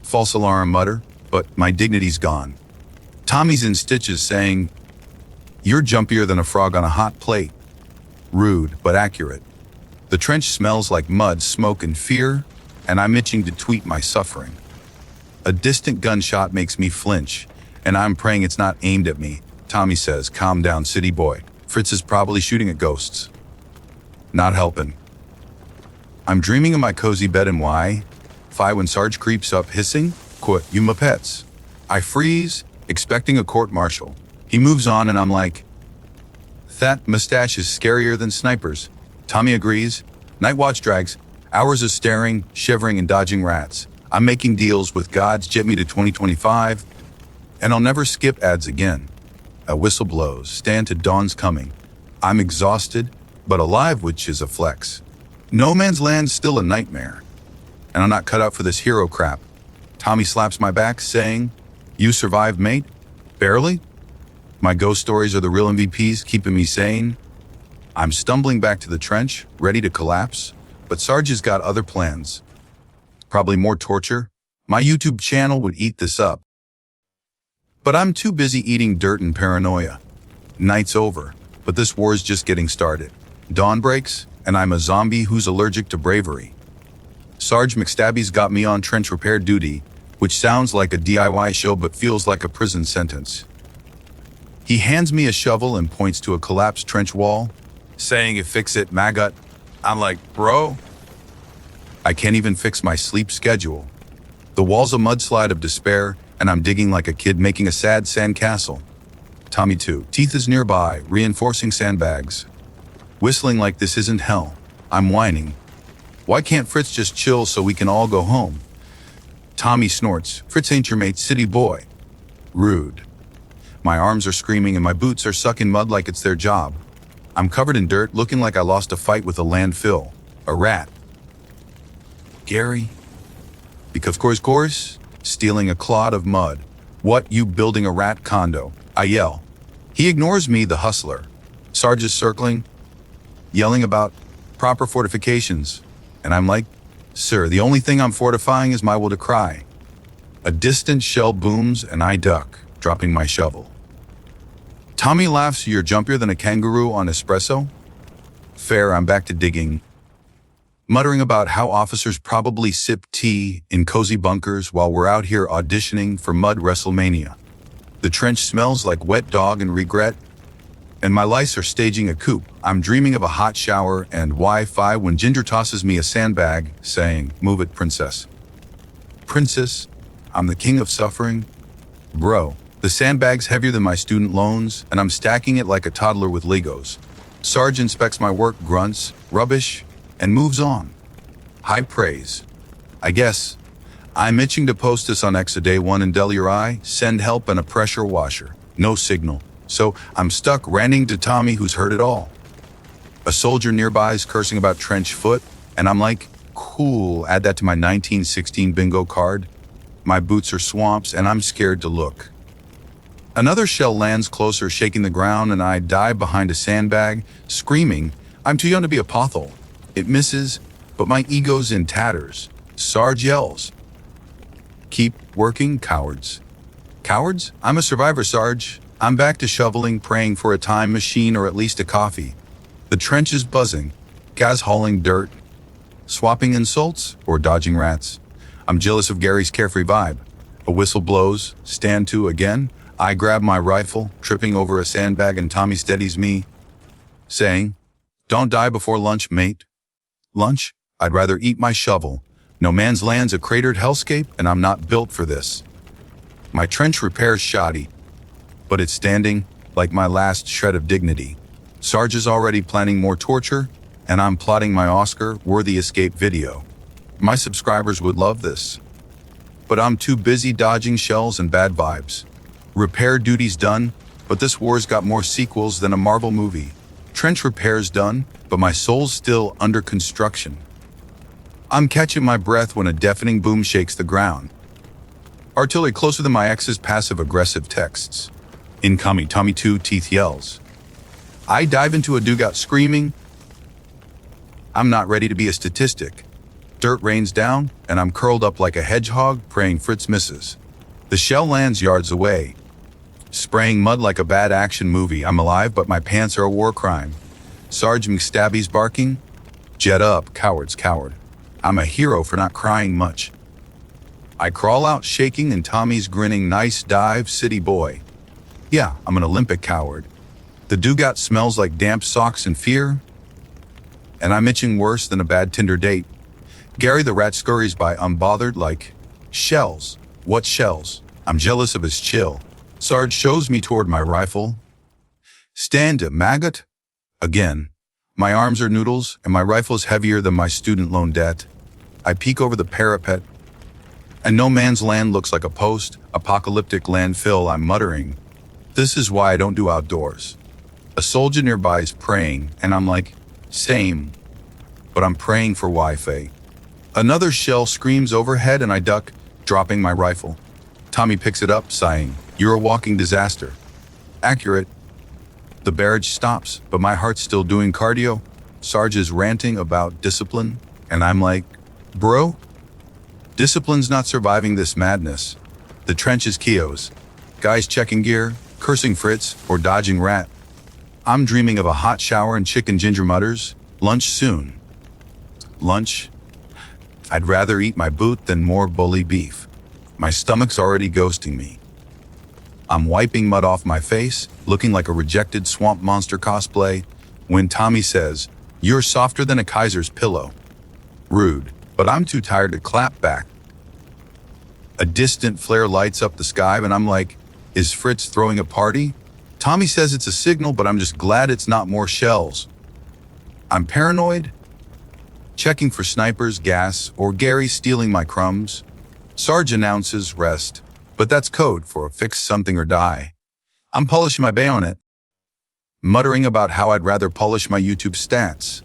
False alarm mutter, but my dignity's gone. Tommy's in stitches saying, you're jumpier than a frog on a hot plate. Rude, but accurate. The trench smells like mud, smoke, and fear, and I'm itching to tweet my suffering. A distant gunshot makes me flinch, and I'm praying it's not aimed at me. Tommy says, calm down, city boy. Fritz is probably shooting at ghosts. Not helping. I'm dreaming in my cozy bed in Wi-Fi when Sarge creeps up hissing, quit, you my pets. I freeze, expecting a court-martial. He moves on and I'm like, that mustache is scarier than snipers. Tommy agrees. Night watch drags, hours of staring, shivering, and dodging rats. I'm making deals with gods, jet me to 2025, and I'll never skip ads again. A whistle blows, stand to dawn's coming. I'm exhausted, but alive, which is a flex. No man's land's still a nightmare, and I'm not cut out for this hero crap. Tommy slaps my back, saying, you survived, mate? Barely? My ghost stories are the real MVPs, keeping me sane. I'm stumbling back to the trench, ready to collapse, but Sarge has got other plans. Probably more torture. My YouTube channel would eat this up. But I'm too busy eating dirt and paranoia. Night's over, but this war's just getting started. Dawn breaks, and I'm a zombie who's allergic to bravery. Sarge McStabby's got me on trench repair duty, which sounds like a DIY show but feels like a prison sentence. He hands me a shovel and points to a collapsed trench wall, saying, fix it, maggot. I'm like, bro, I can't even fix my sleep schedule. The wall's a mudslide of despair, and I'm digging like a kid making a sad sandcastle. Tommy Two Teeth is nearby, reinforcing sandbags. Whistling like this isn't hell. I'm whining. Why can't Fritz just chill so we can all go home? Tommy snorts, Fritz ain't your mate, city boy. Rude. My arms are screaming and my boots are sucking mud like it's their job. I'm covered in dirt, looking like I lost a fight with a landfill. A rat. Gary? Because of course, stealing a clod of mud. What, you building a rat condo? I yell. He ignores me, the hustler. Sarge is circling, yelling about proper fortifications. And I'm like, sir, the only thing I'm fortifying is my will to cry. A distant shell booms and I duck, dropping my shovel. Tommy laughs, you're jumpier than a kangaroo on espresso? Fair, I'm back to digging. Muttering about how officers probably sip tea in cozy bunkers while we're out here auditioning for Mud WrestleMania. The trench smells like wet dog and regret, and my lice are staging a coup. I'm dreaming of a hot shower and Wi-Fi when Ginger tosses me a sandbag, saying, move it, princess. Princess, I'm the king of suffering. Bro, the sandbag's heavier than my student loans, and I'm stacking it like a toddler with Legos. Sarge inspects my work, grunts, rubbish, and moves on. High praise. I guess. I'm itching to post this on X a day one and Del your eye, send help and a pressure washer. No signal. So I'm stuck ranting to Tommy, who's heard it all. A soldier nearby is cursing about trench foot, and I'm like, cool, add that to my 1916 bingo card. My boots are swamps, and I'm scared to look. Another shell lands closer, shaking the ground, and I dive behind a sandbag, screaming, I'm too young to be a pothole. It misses, but my ego's in tatters. Sarge yells, keep working, cowards. Cowards? I'm a survivor, Sarge. I'm back to shoveling, praying for a time machine or at least a coffee. The trench is buzzing, guys hauling dirt, swapping insults, or dodging rats. I'm jealous of Gary's carefree vibe. A whistle blows, stand to again. I grab my rifle, tripping over a sandbag, and Tommy steadies me, saying, don't die before lunch, mate. Lunch? I'd rather eat my shovel. No man's land's a cratered hellscape, and I'm not built for this. My trench repair's shoddy, but it's standing like my last shred of dignity. Sarge is already planning more torture, and I'm plotting my Oscar-worthy escape video. My subscribers would love this, but I'm too busy dodging shells and bad vibes. Repair duty's done, but this war's got more sequels than a Marvel movie. Trench repair's done, but my soul's still under construction. I'm catching my breath when a deafening boom shakes the ground. Artillery closer than my ex's passive-aggressive texts. Incoming, Tommy 2 teeth yells. I dive into a dugout screaming. I'm not ready to be a statistic. Dirt rains down, and I'm curled up like a hedgehog, praying Fritz misses. The shell lands yards away, spraying mud like a bad action movie. I'm alive, but my pants are a war crime. Sarge McStabby's barking. Jet up, cowards, coward. I'm a hero for not crying much. I crawl out shaking, and Tommy's grinning, nice dive, city boy. Yeah, I'm an Olympic coward. The dugout smells like damp socks and fear, and I'm itching worse than a bad Tinder date. Gary the rat scurries by unbothered like, shells. What shells? I'm jealous of his chill. Sarge shows me toward my rifle. Stand to maggot. Again. My arms are noodles, and my rifle's heavier than my student loan debt. I peek over the parapet, and no man's land looks like a post-apocalyptic landfill. I'm muttering, this is why I don't do outdoors. A soldier nearby is praying, and I'm like, same, but I'm praying for Wi-Fi. Another shell screams overhead, and I duck, dropping my rifle. Tommy picks it up, sighing, you're a walking disaster. Accurate. The barrage stops, but my heart's still doing cardio. Sarge is ranting about discipline, and I'm like, bro, discipline's not surviving this madness. The trench is Keogh's. Guys checking gear, cursing Fritz, or dodging rat. I'm dreaming of a hot shower and chicken. Ginger mutters, lunch soon. Lunch? I'd rather eat my boot than more bully beef. My stomach's already ghosting me. I'm wiping mud off my face, looking like a rejected swamp monster cosplay, when Tommy says, you're softer than a Kaiser's pillow. Rude, but I'm too tired to clap back. A distant flare lights up the sky, and I'm like, is Fritz throwing a party? Tommy says it's a signal, but I'm just glad it's not more shells. I'm paranoid, checking for snipers, gas, or Gary stealing my crumbs. Sarge announces rest, but that's code for fix something or die. I'm polishing my bayonet. muttering about how I'd rather polish my YouTube stats.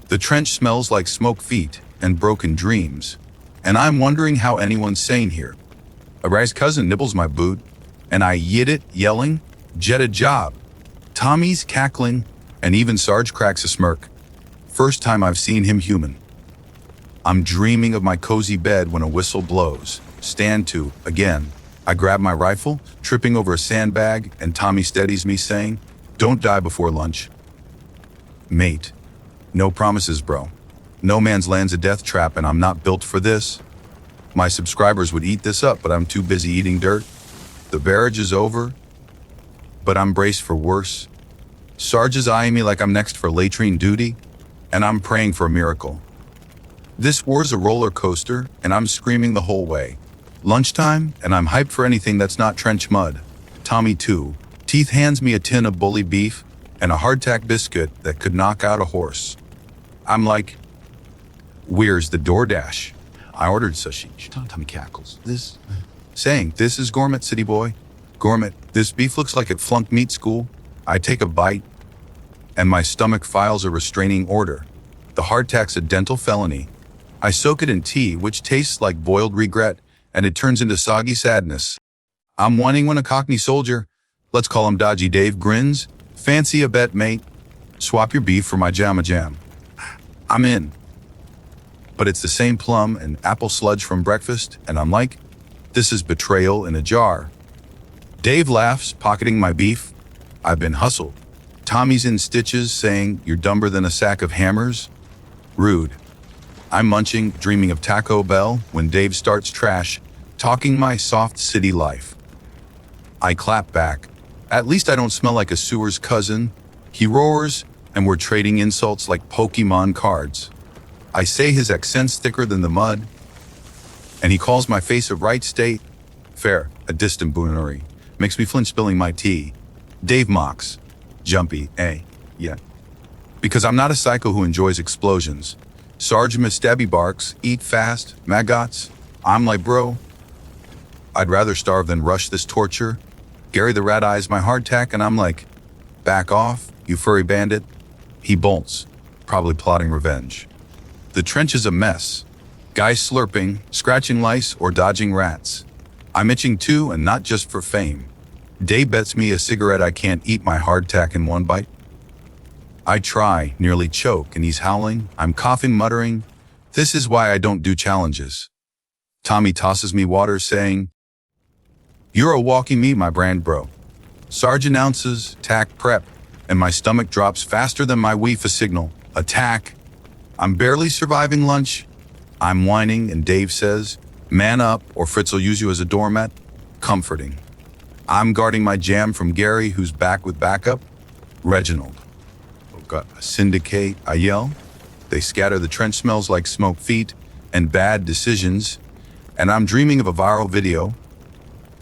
The trench smells like smoked feet and broken dreams, and I'm wondering how anyone's sane here. A Rye's cousin nibbles my boot, and I yit it, yelling, "Jet a job." Tommy's cackling, and even Sarge cracks a smirk. First time I've seen him human. I'm dreaming of my cozy bed when a whistle blows. Stand to, again. I grab my rifle, tripping over a sandbag, and Tommy steadies me, saying, "Don't die before lunch." Mate, no promises, bro. No man's land's a death trap, and I'm not built for this. My subscribers would eat this up, but I'm too busy eating dirt. The barrage is over, but I'm braced for worse. Sarge is eyeing me like I'm next for latrine duty, and I'm praying for a miracle. This war's a roller coaster, and I'm screaming the whole way. Lunchtime, and I'm hyped for anything that's not trench mud. Tommy, too. Teeth hands me a tin of bully beef and a hardtack biscuit that could knock out a horse. I'm like, "Where's the DoorDash?" I ordered sushi. Tommy cackles. Saying, "This is gourmet, city boy. Gourmet, this beef looks like it flunked meat school." I take a bite, and my stomach files a restraining order. The hardtack's a dental felony. I soak it in tea, which tastes like boiled regret, and it turns into soggy sadness. I'm whining when a Cockney soldier, let's call him Dodgy Dave, grins. "Fancy a bet, mate? Swap your beef for my Jama Jam." I'm in. But it's the same plum and apple sludge from breakfast, and I'm like, this is betrayal in a jar. Dave laughs, pocketing my beef. I've been hustled. Tommy's in stitches, saying, "You're dumber than a sack of hammers." Rude. I'm munching, dreaming of Taco Bell, when Dave starts trash, talking my soft city life. I clap back. At least I don't smell like a sewer's cousin. He roars, and we're trading insults like Pokemon cards. I say his accent's thicker than the mud, and he calls my face a right state. Fair, a distant boonery. Makes me flinch spilling my tea. Dave mocks. Jumpy, eh? Yeah. Because I'm not a psycho who enjoys explosions. Sarge Stabby barks, "Eat fast, maggots." I'm like, bro, I'd rather starve than rush this torture. Gary the rat eyes my hardtack, and I'm like, "Back off, you furry bandit." He bolts, probably plotting revenge. The trench is a mess. Guys slurping, scratching lice, or dodging rats. I'm itching too, and not just for fame. Dave bets me a cigarette I can't eat my hardtack in one bite. I try, nearly choke, and he's howling. I'm coughing, muttering, "This is why I don't do challenges." Tommy tosses me water, saying, "You're a walking me, my brand, bro." Sarge announces, "Tack prep," and my stomach drops faster than my Wi-Fi signal. Attack. I'm barely surviving lunch. I'm whining, and Dave says, "Man up, or Fritz will use you as a doormat." Comforting. I'm guarding my jam from Gary, who's back with backup. Reginald. Got a syndicate, I yell. They scatter. The trench smells like smoked feet and bad decisions, and I'm dreaming of a viral video.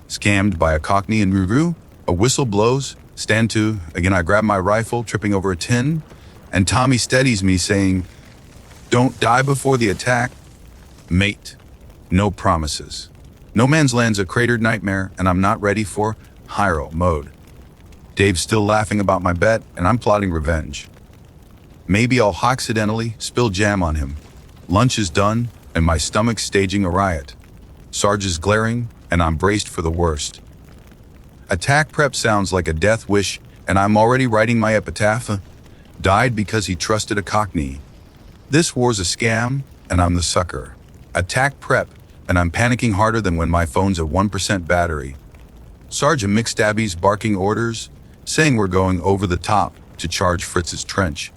Scammed by a Cockney in Ruru. A whistle blows. Stand to. Again, I grab my rifle, tripping over a tin, and Tommy steadies me, saying, "Don't die before the attack." Mate, no promises. No man's land's a cratered nightmare, and I'm not ready for Hyro mode. Dave's still laughing about my bet, and I'm plotting revenge. Maybe I'll accidentally spill jam on him. Lunch is done, and my stomach's staging a riot. Sarge is glaring, and I'm braced for the worst. Attack prep sounds like a death wish, and I'm already writing my epitaph. Died because he trusted a Cockney. This war's a scam, and I'm the sucker. Attack prep, and I'm panicking harder than when my phone's at 1% battery. Sergeant McStabby's barking orders, saying we're going over the top to charge Fritz's trench.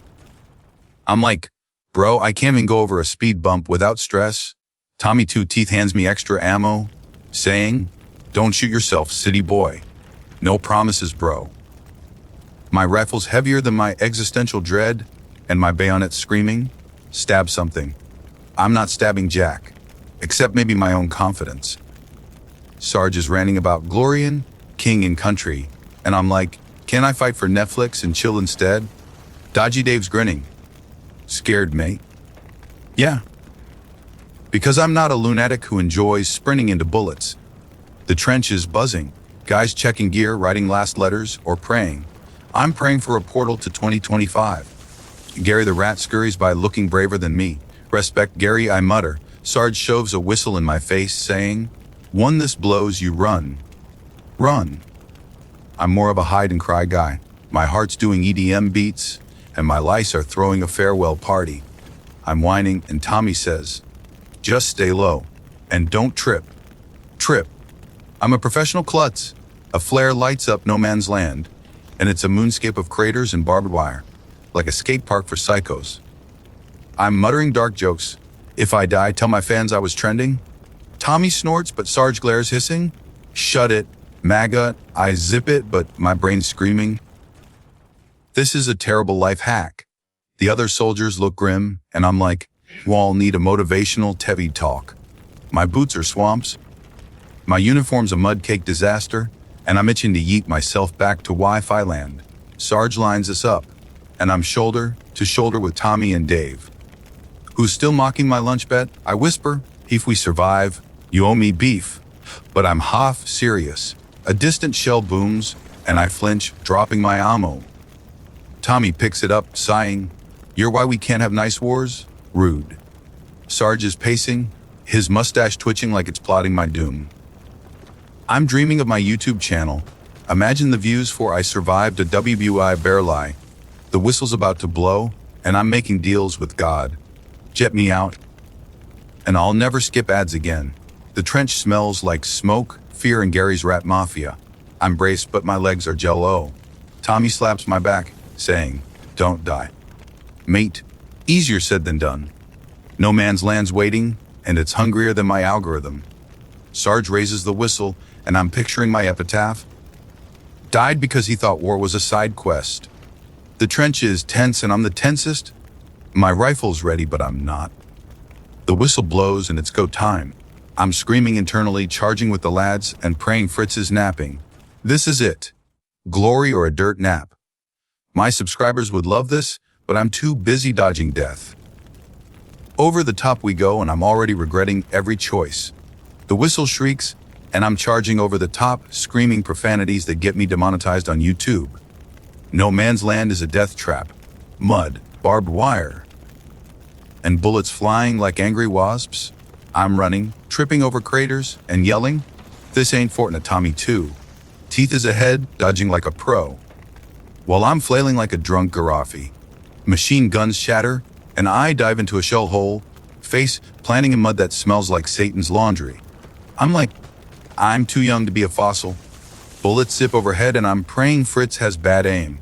I'm like, bro, I can't even go over a speed bump without stress. Tommy Two Teeth hands me extra ammo, saying, "Don't shoot yourself, city boy. No promises, bro." My rifle's heavier than my existential dread, and my bayonet screaming, "Stab something." I'm not stabbing Jack, except maybe my own confidence. Sarge is ranting about Glorian, king and country, and I'm like, can I fight for Netflix and chill instead? Dodgy Dave's grinning. Scared, mate? Yeah. Because I'm not a lunatic who enjoys sprinting into bullets. The trench is buzzing, guys checking gear, writing last letters, or praying. I'm praying for a portal to 2025. Gary the rat scurries by looking braver than me. Respect, Gary, I mutter. Sarge shoves a whistle in my face, saying, "One this blows, you run. Run." I'm more of a hide and cry guy. My heart's doing EDM beats, and my lice are throwing a farewell party. I'm whining, and Tommy says, "Just stay low, and don't trip. Trip." I'm a professional klutz. A flare lights up no man's land, and it's a moonscape of craters and barbed wire, like a skate park for psychos. I'm muttering dark jokes. If I die, tell my fans I was trending. Tommy snorts, but Sarge glares, hissing, "Shut it, MAGA." I zip it, but my brain's screaming. This is a terrible life hack. The other soldiers look grim, and I'm like, "Wall need a motivational Tevi talk." My boots are swamps. My uniform's a mud-cake disaster, and I'm itching to yeet myself back to Wi-Fi land. Sarge lines us up, and I'm shoulder to shoulder with Tommy and Dave, who's still mocking my lunch bet. I whisper, "If we survive, you owe me beef." But I'm half serious. A distant shell booms, and I flinch, dropping my ammo. Tommy picks it up, sighing, "You're why we can't have nice wars? Rude." Sarge is pacing, his mustache twitching like it's plotting my doom. I'm dreaming of my YouTube channel. Imagine the views for "I survived a WBI bear lie." The whistle's about to blow, and I'm making deals with God. Jet me out, and I'll never skip ads again. The trench smells like smoke, fear, and Gary's rat mafia. I'm braced, but my legs are jello. Tommy slaps my back, saying, "Don't die. Mate, easier said than done. No man's land's waiting, and it's hungrier than my algorithm." Sarge raises the whistle, and I'm picturing my epitaph. Died because he thought war was a side quest. The trench is tense, and I'm the tensest. My rifle's ready, but I'm not. The whistle blows, and it's go time. I'm screaming internally, charging with the lads, and praying Fritz is napping. This is it. Glory or a dirt nap. My subscribers would love this, but I'm too busy dodging death. Over the top we go, and I'm already regretting every choice. The whistle shrieks, and I'm charging over the top, screaming profanities that get me demonetized on YouTube. No man's land is a death trap. Mud, barbed wire, and bullets flying like angry wasps. I'm running, tripping over craters, and yelling, "This ain't Fortnite, Tommy 2. Teeth is ahead, dodging like a pro." While I'm flailing like a drunk Gaddafi. Machine guns shatter, and I dive into a shell hole, face planting in mud that smells like Satan's laundry. I'm too young to be a fossil. Bullets zip overhead, and I'm praying Fritz has bad aim.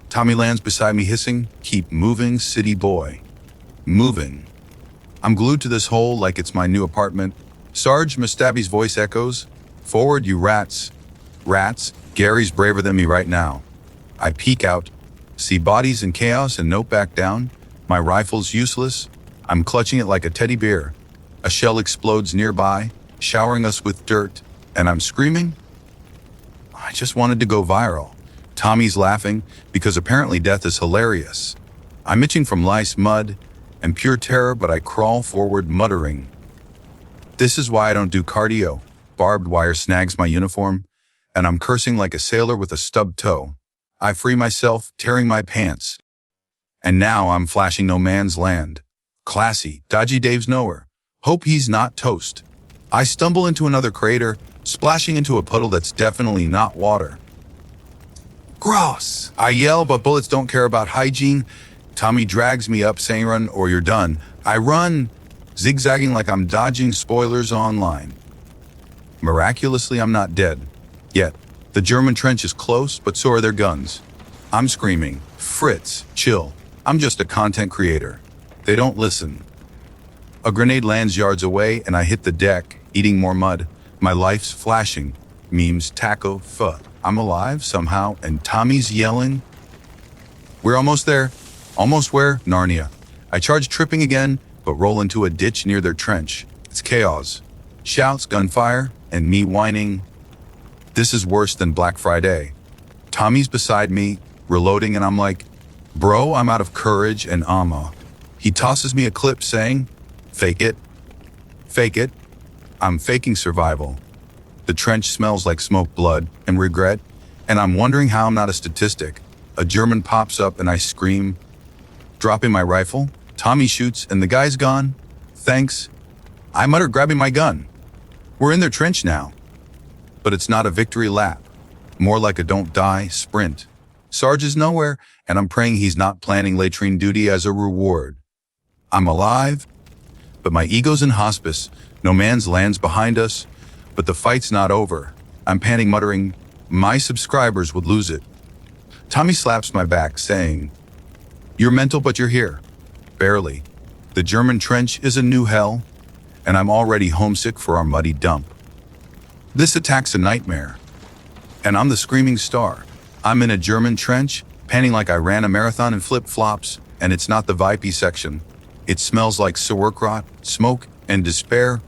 Tommy lands beside me, hissing, "Keep moving, city boy. Moving." I'm glued to this hole like it's my new apartment. Sarge Mustabi's voice echoes, "Forward, you rats." Rats, Gary's braver than me right now. I peek out, see bodies in chaos, and note back down. My rifle's useless. I'm clutching it like a teddy bear. A shell explodes nearby, showering us with dirt, and I'm screaming. I just wanted to go viral. Tommy's laughing, because apparently death is hilarious. I'm itching from lice, mud, and pure terror, but I crawl forward muttering. This is why I don't do cardio. Barbed wire snags my uniform, and I'm cursing like a sailor with a stubbed toe. I free myself, tearing my pants. And now I'm flashing no man's land. Classy, dodgy Dave's nowhere. Hope he's not toast. I stumble into another crater, splashing into a puddle that's definitely not water. Gross! I yell, but bullets don't care about hygiene. Tommy drags me up, saying, "Run or you're done." I run, zigzagging like I'm dodging spoilers online. Miraculously, I'm not dead. Yet, the German trench is close, but so are their guns. I'm screaming, "Fritz, chill. I'm just a content creator." They don't listen. A grenade lands yards away, and I hit the deck, eating more mud. My life's flashing. Memes, taco, pho. I'm alive somehow, and Tommy's yelling. We're almost there. Almost where? Narnia. I charge, tripping again, but roll into a ditch near their trench. It's chaos. Shouts, gunfire, and me whining. This is worse than Black Friday. Tommy's beside me, reloading, and I'm like, "Bro, I'm out of courage and ammo." He tosses me a clip, saying, "Fake it. Fake it." I'm faking survival. The trench smells like smoked blood and regret, and I'm wondering how I'm not a statistic. A German pops up and I scream, dropping my rifle. Tommy shoots and the guy's gone. Thanks. I mutter, grabbing my gun. We're in their trench now. But it's not a victory lap. More like a don't die sprint. Sarge is nowhere, and I'm praying he's not planning latrine duty as a reward. I'm alive, but my ego's in hospice. No man's land's behind us, but the fight's not over. I'm panting, muttering, my subscribers would lose it. Tommy slaps my back, saying, you're mental, but you're here. Barely. The German trench is a new hell, and I'm already homesick for our muddy dump. This attack's a nightmare, and I'm the screaming star. I'm in a German trench, panting like I ran a marathon in flip-flops, and it's not the VIP section. It smells like sauerkraut, smoke, and despair.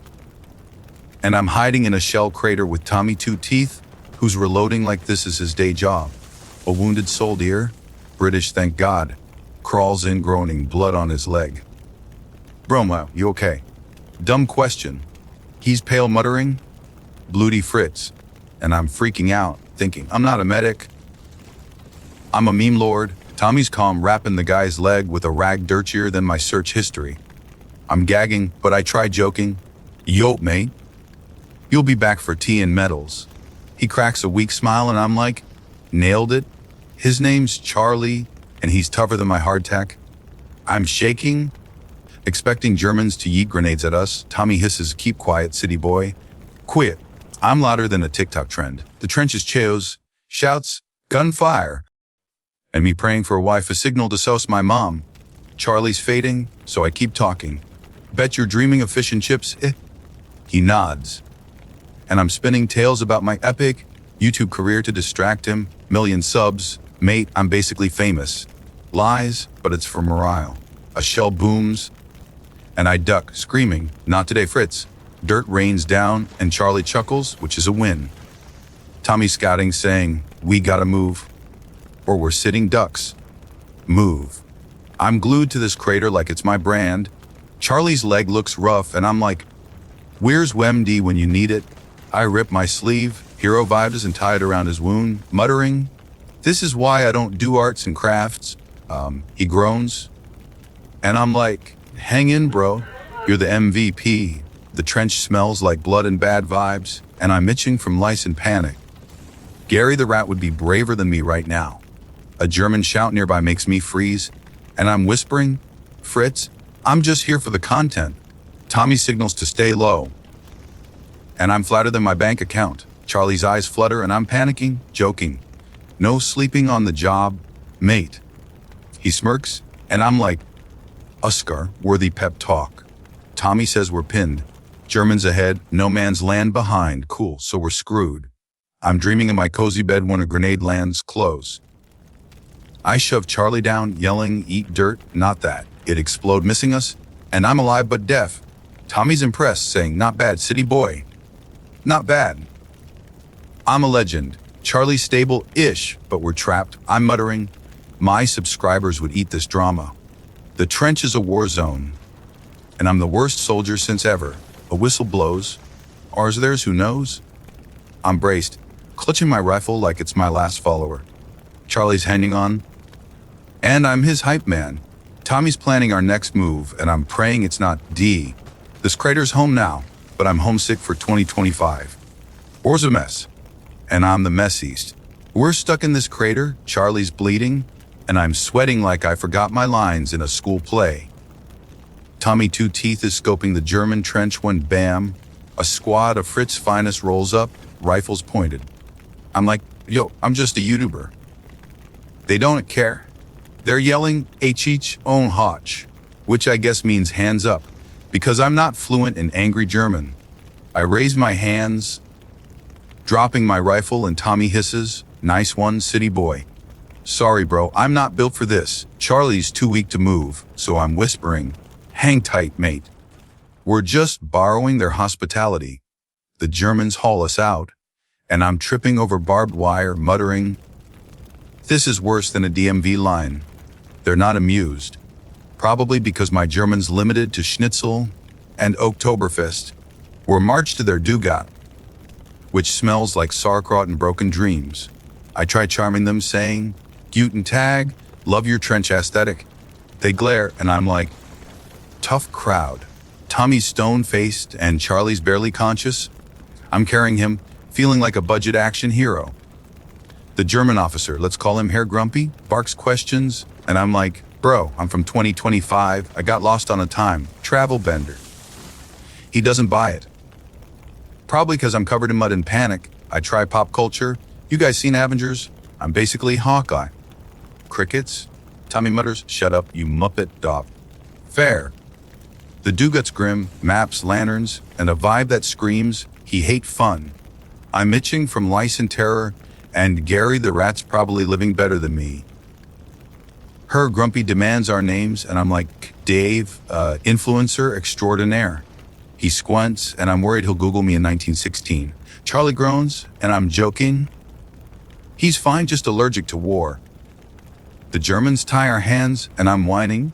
And I'm hiding in a shell crater with Tommy Two Teeth, who's reloading like this is his day job. A wounded soldier, British thank God, crawls in groaning, blood on his leg. Broma, you okay? Dumb question. He's pale, muttering, Bloody Fritz. And I'm freaking out, thinking, I'm not a medic. I'm a meme lord. Tommy's calm, wrapping the guy's leg with a rag dirtier than my search history. I'm gagging, but I try joking. Yo, mate. You'll be back for tea and medals. He cracks a weak smile and I'm like, nailed it. His name's Charlie, and he's tougher than my hardtack. I'm shaking, expecting Germans to yeet grenades at us. Tommy hisses, keep quiet, city boy. Quit. I'm louder than a TikTok trend. The trench is Cheo's, shouts, gunfire. And me praying for a wife, a signal to souse my mom. Charlie's fading, so I keep talking. Bet you're dreaming of fish and chips, eh? He nods. And I'm spinning tales about my epic YouTube career to distract him. Million subs. Mate, I'm basically famous. Lies, but it's for morale. A shell booms, and I duck, screaming, not today, Fritz. Dirt rains down, and Charlie chuckles, which is a win. Tommy scouting, saying, we gotta move, or we're sitting ducks. Move. I'm glued to this crater like it's my brand. Charlie's leg looks rough, and I'm like, where's WemD when you need it? I rip my sleeve, hero vibes, and tie it around his wound, muttering, this is why I don't do arts and crafts. He groans, and I'm like, hang in, bro. You're the MVP. The trench smells like blood and bad vibes, and I'm itching from lice and panic. Gary the Rat would be braver than me right now. A German shout nearby makes me freeze, and I'm whispering, Fritz, I'm just here for the content. Tommy signals to stay low, and I'm flatter than my bank account. Charlie's eyes flutter, and I'm panicking, joking. No sleeping on the job, mate. He smirks, and I'm like, Oscar-worthy pep talk. Tommy says we're pinned. Germans ahead, no man's land behind. Cool, so we're screwed. I'm dreaming in my cozy bed when a grenade lands close. I shove Charlie down, yelling, eat dirt, not that. It explode, missing us, and I'm alive but deaf. Tommy's impressed, saying, not bad, city boy. Not bad. I'm a legend. Charlie's stable-ish, but we're trapped. I'm muttering, my subscribers would eat this drama. The trench is a war zone, and I'm the worst soldier since ever. A whistle blows. Ours theirs, who knows? I'm braced, clutching my rifle like it's my last follower. Charlie's hanging on, and I'm his hype man. Tommy's planning our next move, and I'm praying it's not D. This crater's home now, but I'm homesick for 2025. War's a mess, and I'm the messiest. We're stuck in this crater, Charlie's bleeding, and I'm sweating like I forgot my lines in a school play. Tommy Two Teeth is scoping the German trench when bam, a squad of Fritz's finest rolls up, rifles pointed. I'm like, yo, I'm just a YouTuber. They don't care. They're yelling, H own Hotch, which I guess means hands up, because I'm not fluent in angry German. I raise my hands, dropping my rifle, and Tommy hisses, nice one, city boy. Sorry, bro, I'm not built for this. Charlie's too weak to move, so I'm whispering, hang tight, mate. We're just borrowing their hospitality. The Germans haul us out, and I'm tripping over barbed wire, muttering, this is worse than a DMV line. They're not amused, probably because my German's limited to Schnitzel and Oktoberfest. We're marched to their Dugat, which smells like sauerkraut and broken dreams. I try charming them, saying, Guten Tag, love your trench aesthetic. They glare, and I'm like, tough crowd. Tommy's stone-faced, and Charlie's barely conscious. I'm carrying him, feeling like a budget action hero. The German officer, let's call him Herr Grumpy, barks questions, and I'm like, bro, I'm from 2025, I got lost on a time travel bender. He doesn't buy it. Probably because I'm covered in mud and panic. I try pop culture. You guys seen Avengers? I'm basically Hawkeye. Crickets? Tommy mutters, shut up, you muppet dog. Fair. The Dugat's grim, maps, lanterns, and a vibe that screams, he hate fun. I'm itching from lice and terror, and Gary the Rat's probably living better than me. Her Grumpy demands our names, and I'm like, Dave, influencer extraordinaire. He squints, and I'm worried he'll Google me in 1916. Charlie groans, and I'm joking. He's fine, just allergic to war. The Germans tie our hands, and I'm whining.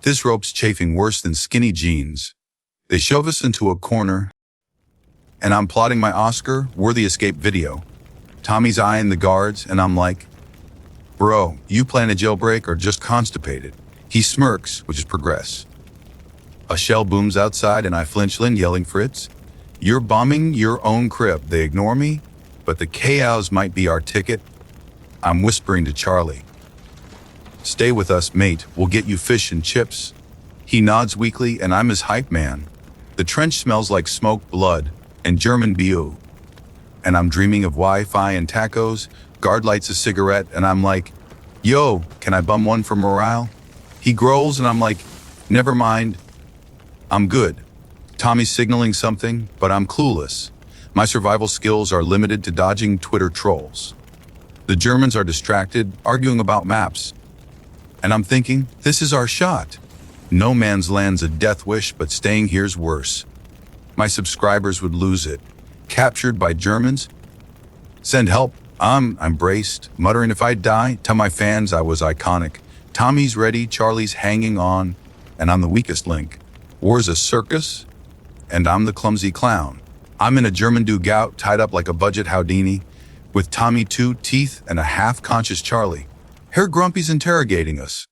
This rope's chafing worse than skinny jeans. They shove us into a corner, and I'm plotting my Oscar-worthy escape video. Tommy's eyeing the guards, and I'm like, bro, you plan a jailbreak or just constipated? He smirks, which is progress. A shell booms outside, and I flinch, yelling, Fritz, you're bombing your own crib. They ignore me, but the chaos might be our ticket. I'm whispering to Charlie. Stay with us, mate. We'll get you fish and chips. He nods weakly, and I'm his hype man. The trench smells like smoked blood and German BO. And I'm dreaming of Wi-Fi and tacos. Guard lights a cigarette, and I'm like, yo, can I bum one for morale? He growls, and I'm like, never mind. I'm good. Tommy's signaling something, but I'm clueless. My survival skills are limited to dodging Twitter trolls. The Germans are distracted, arguing about maps. And I'm thinking, this is our shot. No man's land's a death wish, but staying here's worse. My subscribers would lose it. Captured by Germans? Send help. I'm braced, muttering if I die, tell my fans I was iconic. Tommy's ready, Charlie's hanging on, and I'm the weakest link. War's a circus, and I'm the clumsy clown. I'm in a German dugout, tied up like a budget Houdini, with Tommy 2 teeth and a half-conscious Charlie. Herr Grumpy's interrogating us,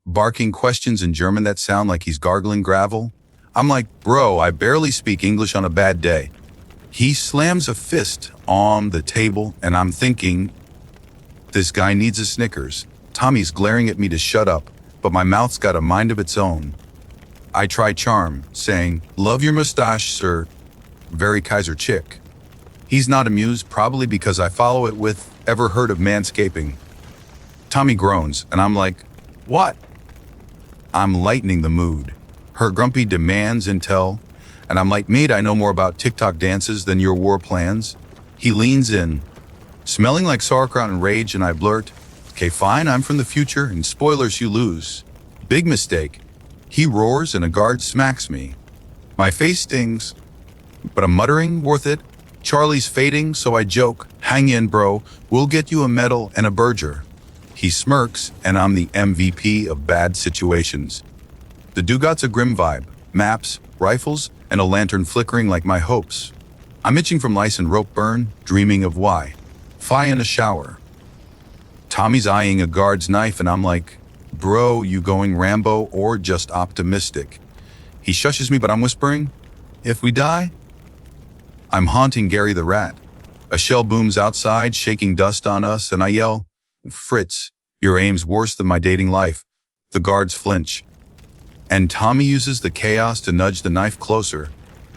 barking questions in German that sound like he's gargling gravel. I'm like, bro, I barely speak English on a bad day. He slams a fist on the table, and I'm thinking, this guy needs a Snickers. Tommy's glaring at me to shut up, but my mouth's got a mind of its own. I try charm, saying, love your mustache, sir. Very Kaiser chick. He's not amused, probably because I follow it with, ever heard of manscaping? Tommy groans, and I'm like, what? I'm lightening the mood. Her Grumpy demands intel, and I'm like, mate, I know more about TikTok dances than your war plans. He leans in, smelling like sauerkraut and rage, and I blurt, okay, fine, I'm from the future, and spoilers, you lose. Big mistake. He roars, and a guard smacks me. My face stings, but I'm muttering, worth it. Charlie's fading, so I joke, hang in, bro, we'll get you a medal and a Berger. He smirks, and I'm the MVP of bad situations. The Dugat's a grim vibe, maps, rifles, and a lantern flickering like my hopes. I'm itching from lice and rope burn, dreaming of Fi in a shower. Tommy's eyeing a guard's knife, and I'm like, bro, you going Rambo or just optimistic? He shushes me, but I'm whispering, if we die? I'm haunting Gary the Rat. A shell booms outside, shaking dust on us, and I yell, Fritz, your aim's worse than my dating life. The guards flinch. And Tommy uses the chaos to nudge the knife closer.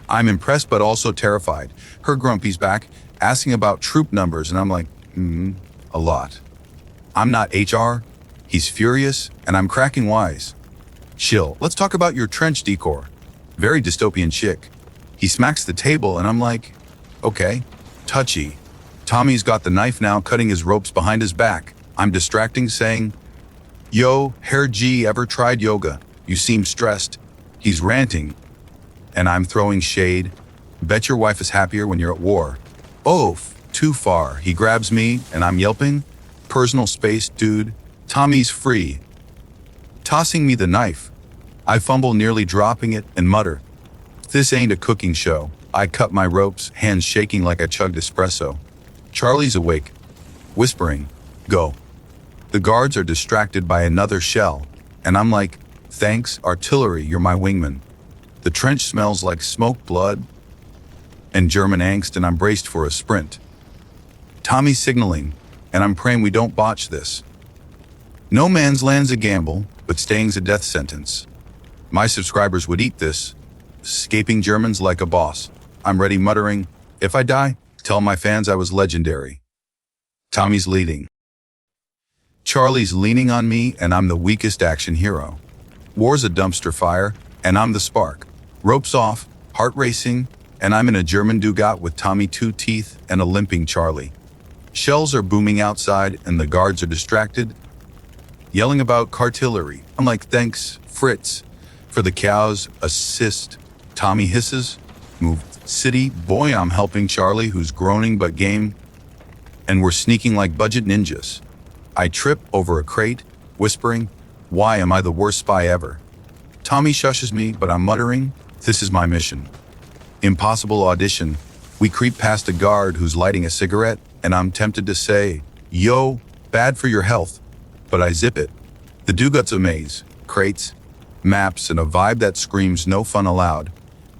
I'm impressed but also terrified. Her Grumpy's back, asking about troop numbers, and I'm like, a lot. I'm not HR. He's furious, and I'm cracking wise. Chill, let's talk about your trench decor. Very dystopian chic. He smacks the table, and I'm like, okay, touchy. Tommy's got the knife now, cutting his ropes behind his back. I'm distracting, saying, yo, Herr G, ever tried yoga? You seem stressed. He's ranting, and I'm throwing shade. Bet your wife is happier when you're at war. Oof, too far. He grabs me, and I'm yelping, personal space, dude. Tommy's free. Tossing me the knife. I fumble, nearly dropping it, and mutter, this ain't a cooking show. I cut my ropes, hands shaking like I chugged espresso. Charlie's awake, whispering, go. The guards are distracted by another shell, and I'm like, thanks, artillery, you're my wingman. The trench smells like smoke, blood, and German angst, and I'm braced for a sprint. Tommy's signaling, and I'm praying we don't botch this. No man's land's a gamble, but staying's a death sentence. My subscribers would eat this, escaping Germans like a boss. I'm ready, muttering, if I die, tell my fans I was legendary. Tommy's leading. Charlie's leaning on me, and I'm the weakest action hero. War's a dumpster fire, and I'm the spark. Ropes off, heart racing, and I'm in a German Dugat with Tommy two teeth and a limping Charlie. Shells are booming outside, and the guards are distracted, yelling about cartillery. I'm like, thanks, Fritz, for the cow's assist. Tommy hisses, move, city, boy, I'm helping Charlie, who's groaning but game, and we're sneaking like budget ninjas. I trip over a crate, whispering, why am I the worst spy ever? Tommy shushes me, but I'm muttering, this is my mission. Impossible audition. We creep past a guard who's lighting a cigarette, and I'm tempted to say, yo, bad for your health, but I zip it. The Dugat's a maze, crates, maps, and a vibe that screams no fun allowed.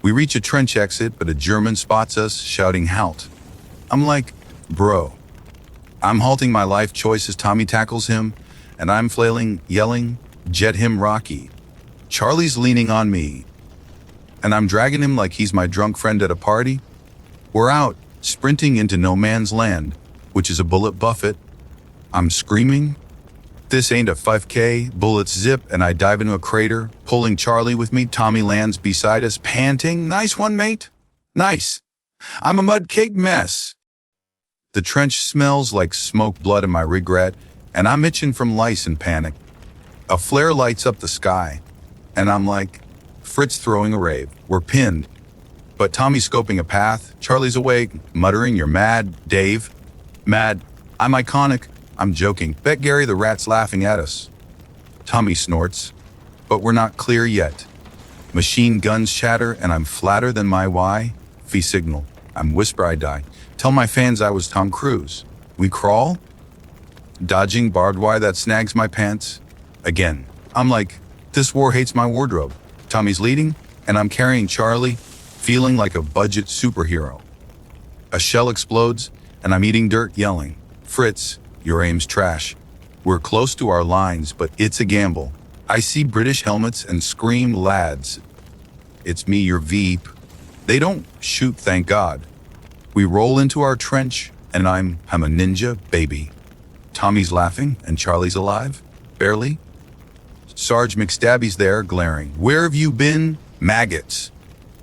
We reach a trench exit, but a German spots us, shouting halt. I'm like, bro. I'm halting my life choice as Tommy tackles him, and I'm flailing, yelling, jet him Rocky. Charlie's leaning on me, and I'm dragging him like he's my drunk friend at a party. We're out, sprinting into no man's land, which is a bullet buffet. I'm screaming, this ain't a 5K, bullets zip, and I dive into a crater, pulling Charlie with me. Tommy lands beside us, panting, nice one, mate. Nice. I'm a mud-caked mess. The trench smells like smoked blood and my regret, and I'm itching from lice and panic. A flare lights up the sky, and I'm like, Fritz throwing a rave. We're pinned. But Tommy's scoping a path. Charlie's awake, muttering, you're mad, Dave. Mad. I'm iconic. I'm joking. Bet Gary the rat's laughing at us. Tommy snorts. But we're not clear yet. Machine guns chatter, and I'm flatter than my Wi-Fi signal. I'm whisper I die. Tell my fans I was Tom Cruise. We crawl? Dodging barbed wire that snags my pants. Again. I'm like, this war hates my wardrobe. Tommy's leading, and I'm carrying Charlie, feeling like a budget superhero. A shell explodes, and I'm eating dirt, yelling, Fritz, your aim's trash. We're close to our lines, but it's a gamble. I see British helmets and scream, lads. It's me, your Veep. They don't shoot, thank God. We roll into our trench, and I'm a ninja, baby. Tommy's laughing, and Charlie's alive? Barely? Sarge McStabby's there, glaring. Where have you been? Maggots.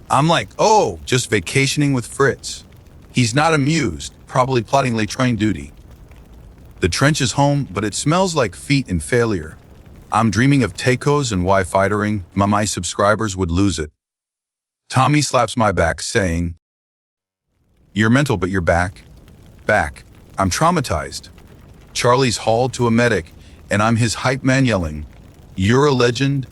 I'm like, oh, just vacationing with Fritz. He's not amused, probably plotting late train duty. The trench is home, but it smells like feet and failure. I'm dreaming of tacos and Wi-Fi-ing. My subscribers would lose it. Tommy slaps my back, saying, you're mental, but you're back. Back. I'm traumatized. Charlie's hauled to a medic, and I'm his hype man yelling, you're a legend,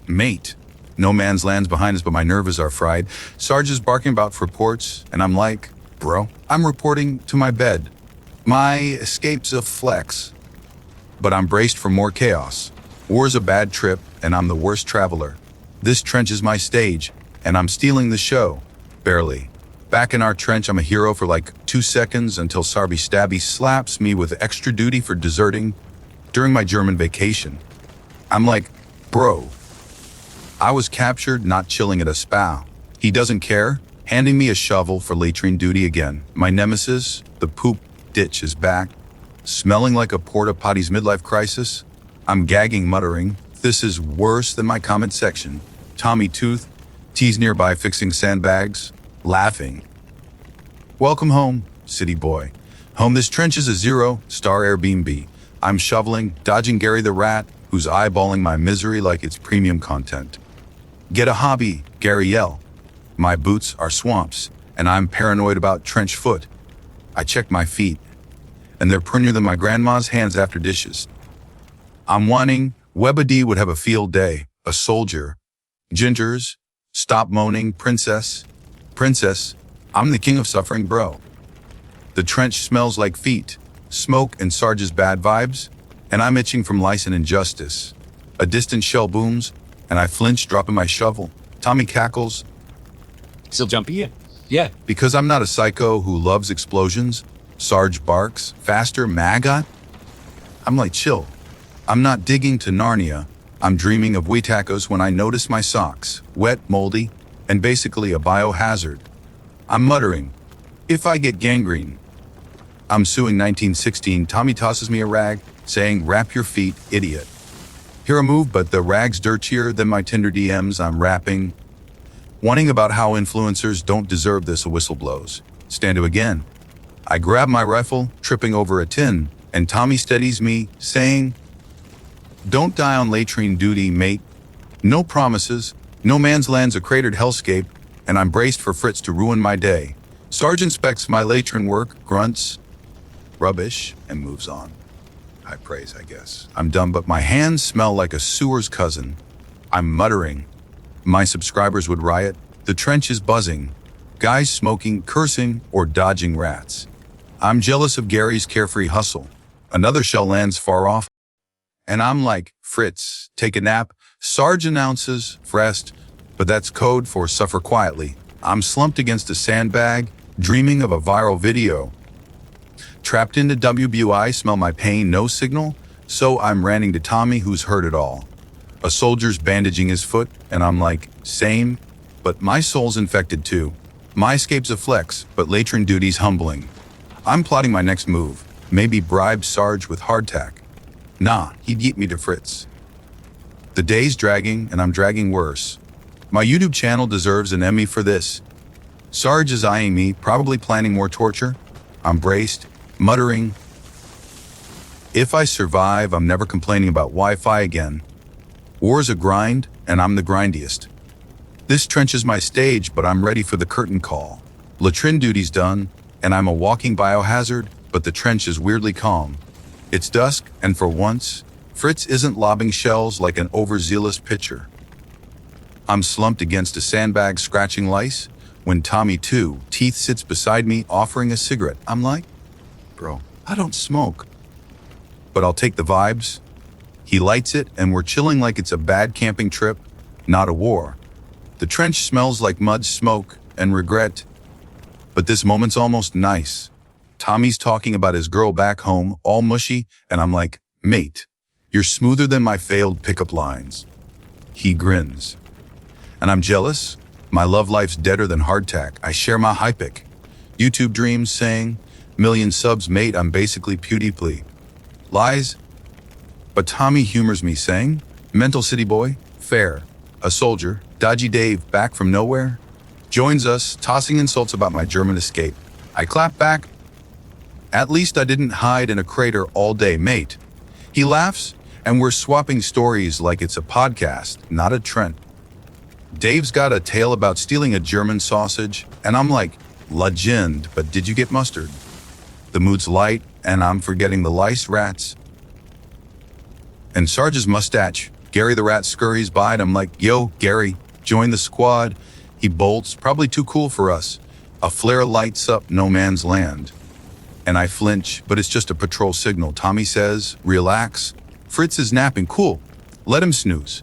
mate. No man's land's behind us, but my nerves are fried. Sarge is barking about reports, and I'm like, bro, I'm reporting to my bed. My escape's a flex. But I'm braced for more chaos. War's a bad trip, and I'm the worst traveler. This trench is my stage, and I'm stealing the show. Barely. Back in our trench, I'm a hero for like 2 seconds until Sarby Stabby slaps me with extra duty for deserting during my German vacation. I'm like, bro, I was captured, not chilling at a spa. He doesn't care, handing me a shovel for latrine duty again. My nemesis, the poop ditch, is back, smelling like a porta potty's midlife crisis. I'm gagging, muttering, this is worse than my comment section. Tommy Tooth, T's nearby fixing sandbags, laughing. Welcome home, city boy. Home, this trench is a 0-star Airbnb. I'm shoveling, dodging Gary the rat, who's eyeballing my misery like it's premium content. Get a hobby, Gary yell. My boots are swamps, and I'm paranoid about trench foot. I check my feet, and they're prettier than my grandma's hands after dishes. I'm whining, Webba would have a field day, a soldier. Gingers, stop moaning, princess. Princess, I'm the king of suffering, bro. The trench smells like feet, smoke, and Sarge's bad vibes. and I'm itching from lice and injustice. A distant shell booms, and I flinch, dropping my shovel. Tommy cackles. Still jumpy? Yeah. Because I'm not a psycho who loves explosions, Sarge barks. Faster, maggot? I'm like, chill. I'm not digging to Narnia. I'm dreaming of wee tacos when I notice my socks, wet, moldy, and basically a biohazard. I'm muttering, if I get gangrene. I'm suing 1916. Tommy tosses me a rag, saying, wrap your feet, idiot. Hear a move, but the rag's dirtier than my Tinder DMs. I'm rapping, wanting about how influencers don't deserve this. A whistle blows. Stand to again. I grab my rifle, tripping over a tin, and Tommy steadies me, saying, don't die on latrine duty, mate. No promises. No man's land's a cratered hellscape, and I'm braced for Fritz to ruin my day. Sarge inspects my latrine work, grunts, rubbish, and moves on. High praise, I guess. I'm dumb, but my hands smell like a sewer's cousin. I'm muttering. My subscribers would riot. The trench is buzzing. Guys smoking, cursing, or dodging rats. I'm jealous of Gary's carefree hustle. Another shell lands far off, and I'm like, Fritz, take a nap. Sarge announces, rest, but that's code for suffer quietly. I'm slumped against a sandbag, dreaming of a viral video. Trapped into WBI, smell my pain, no signal, so I'm ranting to Tommy, who's heard it all. A soldier's bandaging his foot, and I'm like, same, but my soul's infected too. My escape's a flex, but latrine duty's humbling. I'm plotting my next move, maybe bribe Sarge with hardtack. Nah, he'd yeet me to Fritz. The day's dragging, and I'm dragging worse. My YouTube channel deserves an Emmy for this. Sarge is eyeing me, probably planning more torture. I'm braced, muttering, if I survive, I'm never complaining about Wi-Fi again. War's a grind, and I'm the grindiest. This trench is my stage, but I'm ready for the curtain call. Latrine duty's done, and I'm a walking biohazard, but the trench is weirdly calm. It's dusk, and for once, Fritz isn't lobbing shells like an overzealous pitcher. I'm slumped against a sandbag scratching lice when Tommy, too, teeth sits beside me offering a cigarette. I'm like, bro, I don't smoke, but I'll take the vibes. He lights it, and we're chilling like it's a bad camping trip, not a war. The trench smells like mud, smoke, and regret, but this moment's almost nice. Tommy's talking about his girl back home, all mushy, and I'm like, mate, you're smoother than my failed pickup lines. He grins. And I'm jealous. My love life's deader than hardtack. I share my hypic. YouTube dreams saying, million subs, mate, I'm basically PewDiePie. Lies. But Tommy humors me saying, mental city boy, fair. A soldier, Dodgy Dave, back from nowhere, joins us, tossing insults about my German escape. I clap back. At least I didn't hide in a crater all day, mate. He laughs, and we're swapping stories like it's a podcast, not a trend. Dave's got a tale about stealing a German sausage, and I'm like, legend, but did you get mustard? The mood's light, and I'm forgetting the lice, rats, and Sarge's mustache. Gary the rat scurries by, and I'm like, yo, Gary, join the squad. He bolts, probably too cool for us. A flare lights up no man's land. And I flinch, but it's just a patrol signal. Tommy says, relax. Fritz is napping, cool. Let him snooze.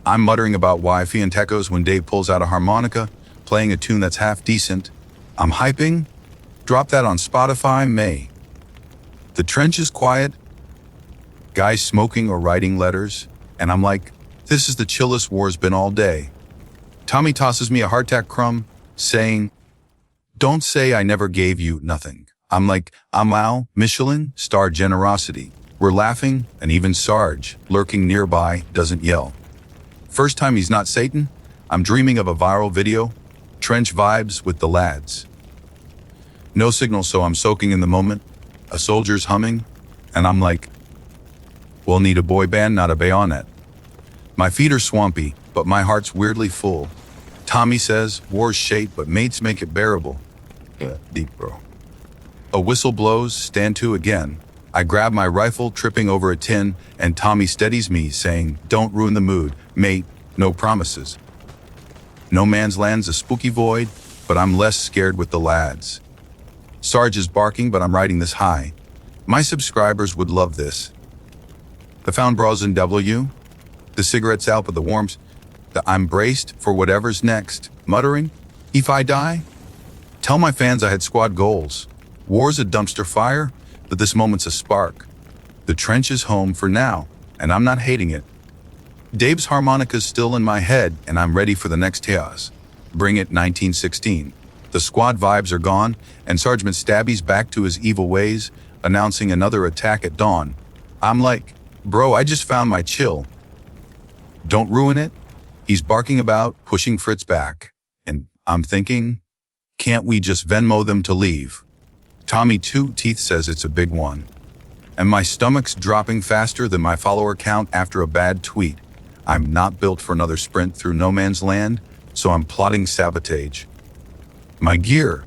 I'm muttering about Wi-Fi and tacos when Dave pulls out a harmonica, playing a tune that's half decent. I'm hyping. Drop that on Spotify, May. The trench is quiet. Guys smoking or writing letters. And I'm like, this is the chillest war's been all day. Tommy tosses me a hardtack crumb, saying, don't say I never gave you nothing. I'm like, wow, Michelin, star generosity. We're laughing, and even Sarge, lurking nearby, doesn't yell. First time he's not Satan, I'm dreaming of a viral video, trench vibes with the lads. No signal, so I'm soaking in the moment. A soldier's humming, and I'm like, we'll need a boy band, not a bayonet. My feet are swampy, but my heart's weirdly full. Tommy says, war's shate, but mates make it bearable. Deep, bro. A whistle blows, stand to again. I grab my rifle, tripping over a tin, and Tommy steadies me, saying, don't ruin the mood, mate, no promises. No man's land's a spooky void, but I'm less scared with the lads. Sarge is barking, but I'm riding this high. My subscribers would love this. The found bras in W, the cigarettes out but the warmth, I'm braced for whatever's next, muttering, if I die? Tell my fans I had squad goals. War's a dumpster fire, but this moment's a spark. The trench is home for now, and I'm not hating it. Dave's harmonica's still in my head, and I'm ready for the next chaos. Bring it 1916. The squad vibes are gone, and Sergeant Stabby's back to his evil ways, announcing another attack at dawn. I'm like, bro, I just found my chill. Don't ruin it. He's barking about, pushing Fritz back. And I'm thinking, can't we just Venmo them to leave? Tommy Two Teeth says it's a big one. And my stomach's dropping faster than my follower count after a bad tweet. I'm not built for another sprint through no man's land, so I'm plotting sabotage. My gear,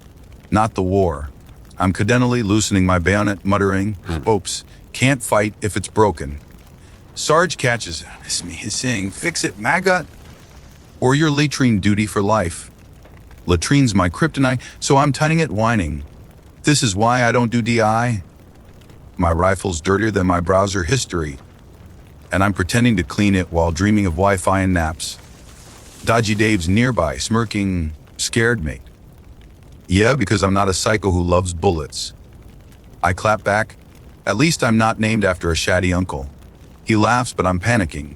not the war. I'm cadentally loosening my bayonet, muttering, oops, can't fight if it's broken. Sarge catches me hissing, fix it, maggot. Or your latrine duty for life. Latrine's my kryptonite, so I'm tightening it, whining. This is why I don't do DI. My rifle's dirtier than my browser history, and I'm pretending to clean it while dreaming of Wi-Fi and naps. Dodgy Dave's nearby, smirking, scared me. Yeah, because I'm not a psycho who loves bullets. I clap back. At least I'm not named after a shatty uncle. He laughs, but I'm panicking.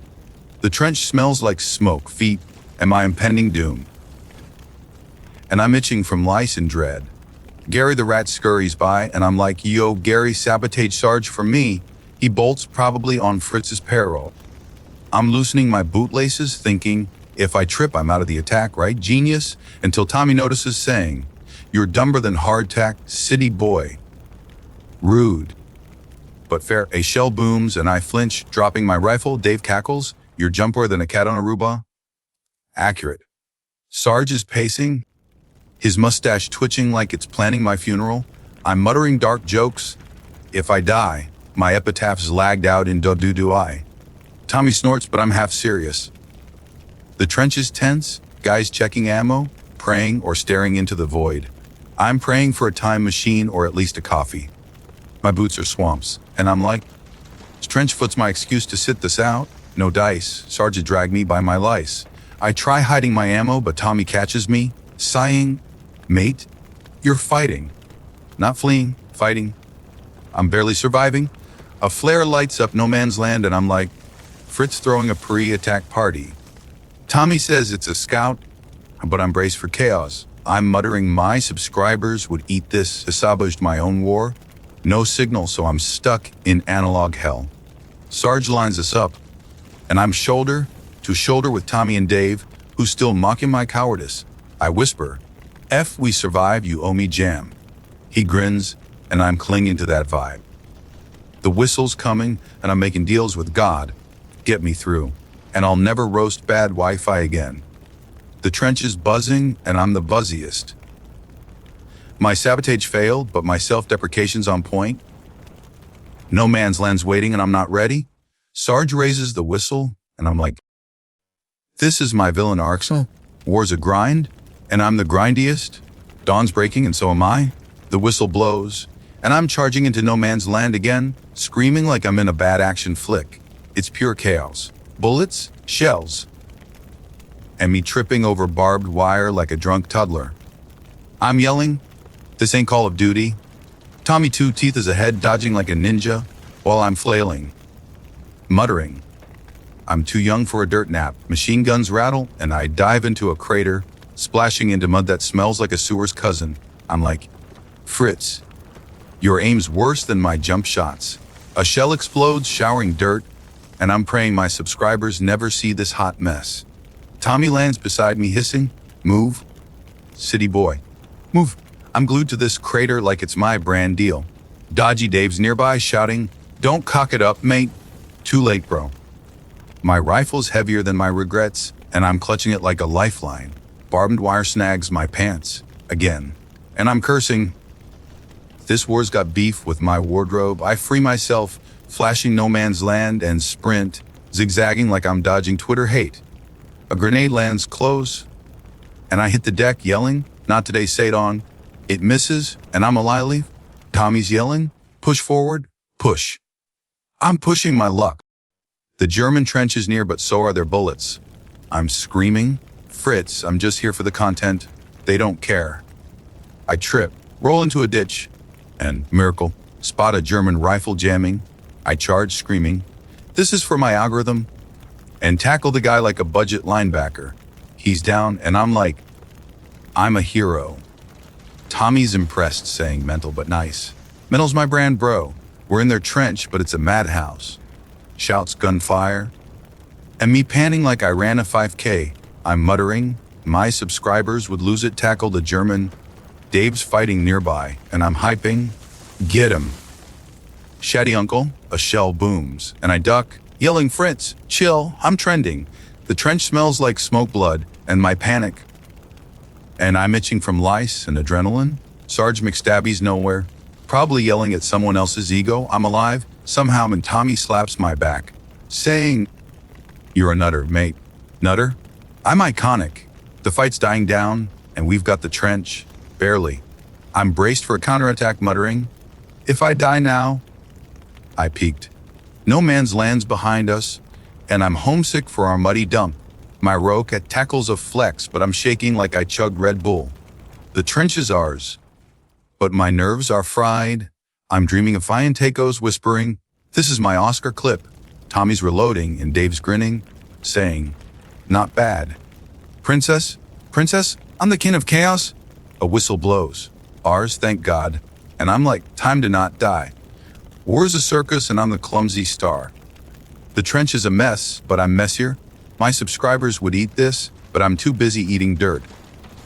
The trench smells like smoke, feet, and my impending doom. And I'm itching from lice and dread. Gary the rat scurries by, and I'm like, yo, Gary, sabotage Sarge for me. He bolts, probably on Fritz's peril. I'm loosening my bootlaces, thinking, if I trip, I'm out of the attack, right, genius? Until Tommy notices, saying, you're dumber than hardtack, city boy. Rude. But fair. A shell booms, and I flinch, dropping my rifle. Dave cackles, you're jumpier than a cat on Aruba. Accurate. Sarge is pacing, his mustache twitching like it's planning my funeral. I'm muttering dark jokes. If I die, my epitaph's lagged out in do-do-do-I. Tommy snorts, but I'm half serious. The trench is tense, guys checking ammo, praying or staring into the void. I'm praying for a time machine or at least a coffee. My boots are swamps, and I'm like, trench foot's my excuse to sit this out. No dice, Sergeant dragged me by my lice. I try hiding my ammo, but Tommy catches me, sighing, mate, you're fighting. Not fleeing, fighting. I'm barely surviving. A flare lights up no man's land, and I'm like, Fritz throwing a pre-attack party. Tommy says it's a scout, but I'm braced for chaos. I'm muttering my subscribers would eat this, sabotaged my own war. No signal, so I'm stuck in analog hell. Sarge lines us up, and I'm shoulder to shoulder with Tommy and Dave, who's still mocking my cowardice. I whisper, F we survive, you owe me jam. He grins, and I'm clinging to that vibe. The whistle's coming, and I'm making deals with God. Get me through, and I'll never roast bad Wi-Fi again. The trench is buzzing, and I'm the buzziest. My sabotage failed, but my self-deprecation's on point. No man's land's waiting, and I'm not ready. Sarge raises the whistle, and I'm like, this is my villain arc. War's a grind, and I'm the grindiest. Dawn's breaking, and so am I. The whistle blows, and I'm charging into no man's land again, screaming like I'm in a bad action flick. It's pure chaos. Bullets, shells, and me tripping over barbed wire like a drunk toddler. I'm yelling, this ain't Call of Duty. Tommy Two Teeth is ahead, dodging like a ninja, while I'm flailing, muttering, I'm too young for a dirt nap. Machine guns rattle, and I dive into a crater, splashing into mud that smells like a sewer's cousin. I'm like, Fritz, your aim's worse than my jump shots. A shell explodes, showering dirt, and I'm praying my subscribers never see this hot mess. Tommy lands beside me, hissing, move, city boy, move. I'm glued to this crater like it's my brand deal. Dodgy Dave's nearby, shouting, don't cock it up, mate. Too late, bro. My rifle's heavier than my regrets, and I'm clutching it like a lifeline. Barbed wire snags my pants, again. And I'm cursing. This war's got beef with my wardrobe. I free myself, flashing no man's land, and sprint, zigzagging like I'm dodging Twitter hate. A grenade lands close, and I hit the deck, yelling, not today, Sadon. It misses, and I'm alive. Tommy's yelling, push forward, push. I'm pushing my luck. The German trench is near, but so are their bullets. I'm screaming, Fritz, I'm just here for the content. They don't care. I trip, roll into a ditch, and, miracle, spot a German rifle jamming. I charge, screaming, this is for my algorithm, and tackle the guy like a budget linebacker. He's down, and I'm like, I'm a hero. Tommy's impressed, saying mental but nice. Mental's my brand, bro. We're in their trench, but it's a madhouse. Shouts gunfire. And me panting like I ran a 5K. I'm muttering, my subscribers would lose it, tackle the German. Dave's fighting nearby, and I'm hyping, get him. Shatty uncle, a shell booms, and I duck, yelling, Fritz, chill, I'm trending. The trench smells like smoke blood, and my panic. And I'm itching from lice and adrenaline. Sarge McStabby's nowhere, probably yelling at someone else's ego. I'm alive, somehow, and Tommy slaps my back, saying, you're a nutter, mate. Nutter? I'm iconic. The fight's dying down, and we've got the trench. Barely. I'm braced for a counterattack, muttering, if I die now. I peeked. No man's land's behind us, and I'm homesick for our muddy dump. My roquette tackles a flex, but I'm shaking like I chugged Red Bull. The trench is ours, but my nerves are fried. I'm dreaming of Fiantecos whispering, this is my Oscar clip. Tommy's reloading, and Dave's grinning, saying, not bad. Princess, I'm the king of chaos. A whistle blows. Ours, thank God. And I'm like, time to not die. War's a circus, and I'm the clumsy star. The trench is a mess, but I'm messier. My subscribers would eat this, but I'm too busy eating dirt.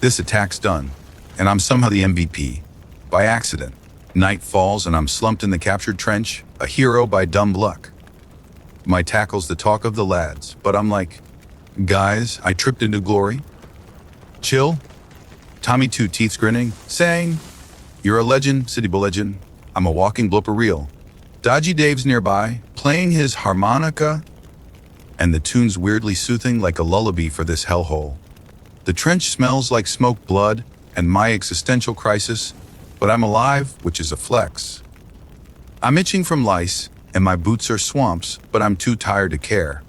This attack's done, and I'm somehow the MVP. By accident. Night falls, and I'm slumped in the captured trench, a hero by dumb luck. My tackle's the talk of the lads, but I'm like, guys, I tripped into glory. Chill. Tommy, two teeth grinning, saying, you're a legend, city boy legend. I'm a walking blooper reel. Dodgy Dave's nearby, playing his harmonica, and the tune's weirdly soothing like a lullaby for this hellhole. The trench smells like smoked blood and my existential crisis, but I'm alive, which is a flex. I'm itching from lice, and my boots are swamps, but I'm too tired to care.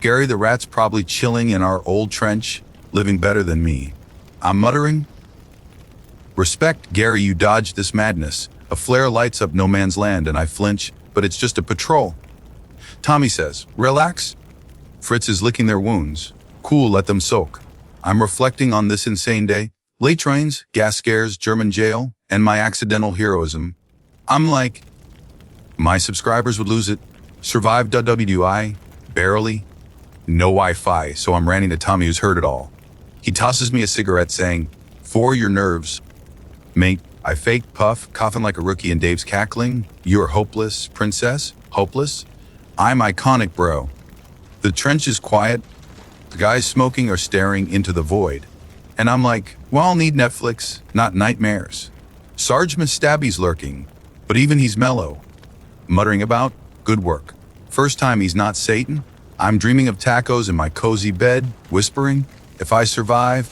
Gary the rat's probably chilling in our old trench, living better than me. I'm muttering, respect, Gary, you dodged this madness. A flare lights up no man's land, and I flinch, but it's just a patrol. Tommy says, relax. Fritz is licking their wounds. Cool, let them soak. I'm reflecting on this insane day. Late trains, gas scares, German jail, and my accidental heroism. I'm like, my subscribers would lose it. Survived WWI, barely. No Wi-Fi, so I'm ranting to Tommy, who's heard it all. He tosses me a cigarette, saying, for your nerves. Mate, I fake puff, coughing like a rookie, and Dave's cackling. You're hopeless, princess? Hopeless? I'm iconic, bro. The trench is quiet. The guys smoking are staring into the void. And I'm like, well, I'll need Netflix, not nightmares. Sarge Stabby's lurking, but even he's mellow. Muttering about, good work. First time he's not Satan. I'm dreaming of tacos in my cozy bed, whispering, if I survive,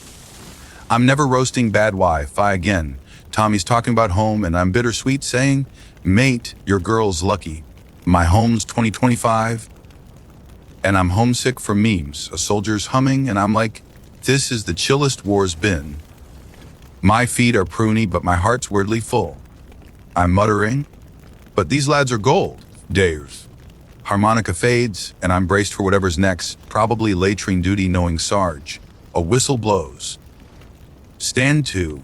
I'm never roasting bad Wi-Fi again. Tommy's talking about home, and I'm bittersweet, saying, mate, your girl's lucky. My home's 2025, and I'm homesick for memes. A soldier's humming, and I'm like, this is the chillest war's been. My feet are pruny, but my heart's weirdly full. I'm muttering, but these lads are gold. Dave. Harmonica fades, and I'm braced for whatever's next, probably latrine duty, knowing Sarge. A whistle blows. Stand to.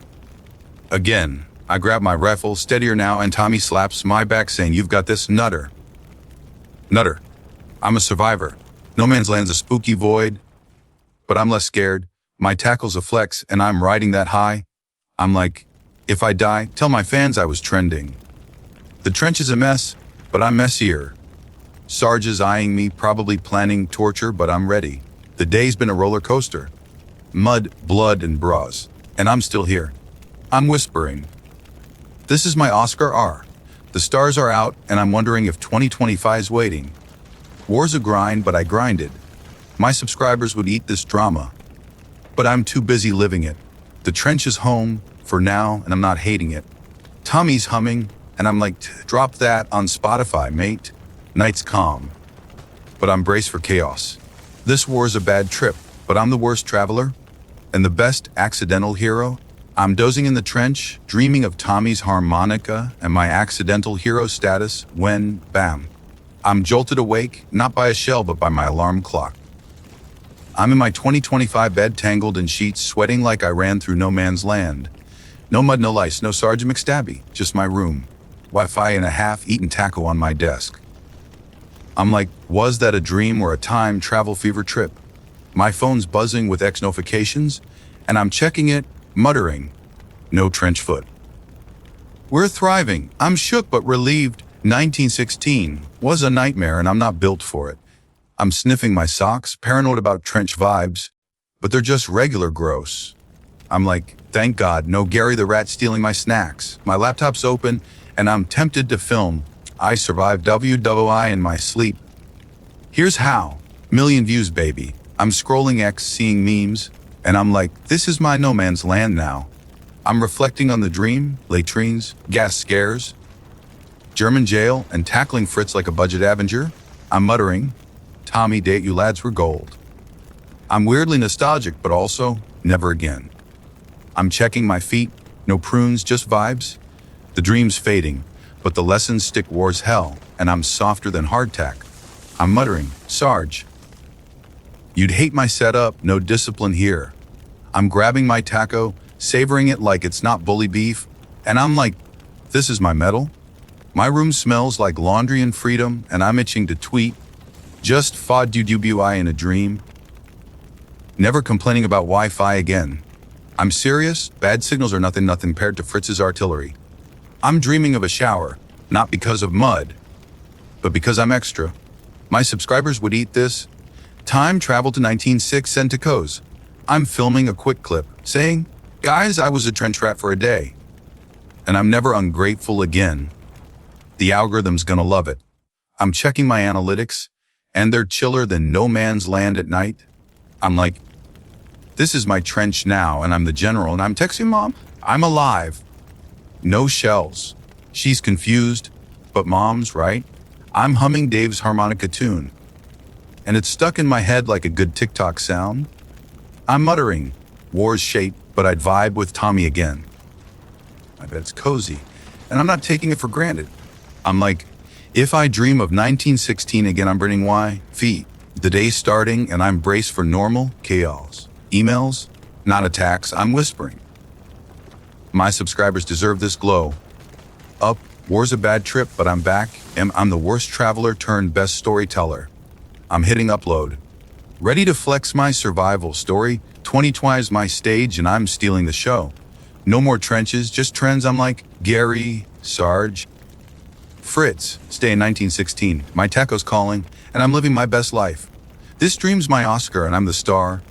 Again, I grab my rifle, steadier now, and Tommy slaps my back, saying, you've got this, nutter. Nutter. I'm a survivor. No man's land's a spooky void, but I'm less scared. My tackle's a flex, and I'm riding that high. I'm like, if I die, tell my fans I was trending. The trench is a mess, but I'm messier. Sarge is eyeing me, probably planning torture, but I'm ready. The day's been a roller coaster. Mud, blood, and bras, and I'm still here. I'm whispering. This is my Oscar R. The stars are out, and I'm wondering if 2025's waiting. War's a grind, but I grinded. My subscribers would eat this drama, but I'm too busy living it. The trench is home for now, and I'm not hating it. Tommy's humming, and I'm like, drop that on Spotify, mate. Night's calm. but I'm braced for chaos. This war is a bad trip, but I'm the worst traveler and the best accidental hero. I'm dozing in the trench, dreaming of Tommy's harmonica and my accidental hero status when, bam, I'm jolted awake, not by a shell, but by my alarm clock. I'm in my 2025 bed, tangled in sheets, sweating like I ran through no man's land. No mud, no lice, no Sergeant McStabby, just my room. Wi-Fi and a half-eaten taco on my desk. I'm like, was that a dream or a time travel fever trip? My phone's buzzing with X notifications, and I'm checking it, muttering, no trench foot. We're thriving. I'm shook but relieved. 1916 was a nightmare and I'm not built for it. I'm sniffing my socks, paranoid about trench vibes, but they're just regular gross. I'm like, thank God, no Gary the Rat stealing my snacks. My laptop's open and I'm tempted to film. I survived WWI in my sleep. Here's how. Million views, baby. I'm scrolling X, seeing memes, and I'm like, this is my no man's land now. I'm reflecting on the dream, latrines, gas scares, German jail, and tackling Fritz like a budget Avenger. I'm muttering, Tommy, date you lads were gold. I'm weirdly nostalgic, but also, never again. I'm checking my feet, no prunes, just vibes. The dream's fading, but the lessons stick. War's hell, and I'm softer than hardtack. I'm muttering, Sarge, you'd hate my setup, no discipline here. I'm grabbing my taco, savoring it like it's not bully beef, and I'm like, this is my medal? My room smells like laundry and freedom, and I'm itching to tweet, just FOD in a dream. Never complaining about Wi-Fi again. I'm serious, bad signals are nothing compared to Fritz's artillery. I'm dreaming of a shower, not because of mud, but because I'm extra. My subscribers would eat this. Time travel to 1906 Centicos. I'm filming a quick clip saying, guys, I was a trench rat for a day. And I'm never ungrateful again. The algorithm's gonna love it. I'm checking my analytics, and they're chiller than no man's land at night. I'm like, this is my trench now, and I'm the general, and I'm texting Mom, I'm alive. No shells. She's confused, but Mom's right. I'm humming Dave's harmonica tune, and it's stuck in my head like a good TikTok sound. I'm muttering, war's shaped, but I'd vibe with Tommy again. My bed's cozy, and I'm not taking it for granted. I'm like, if I dream of 1916 again, I'm burning feet. The day's starting, and I'm braced for normal chaos. Emails, not attacks, I'm whispering. My subscribers deserve this glow. Up, war's a bad trip, but I'm back, and I'm the worst traveler turned best storyteller. I'm hitting upload. Ready to flex my survival story. 2020 is my stage, and I'm stealing the show. No more trenches, just trends. I'm like, Gary, Sarge, Fritz, stay in 1916. My taco's calling, and I'm living my best life. This dream's my Oscar, and I'm the star.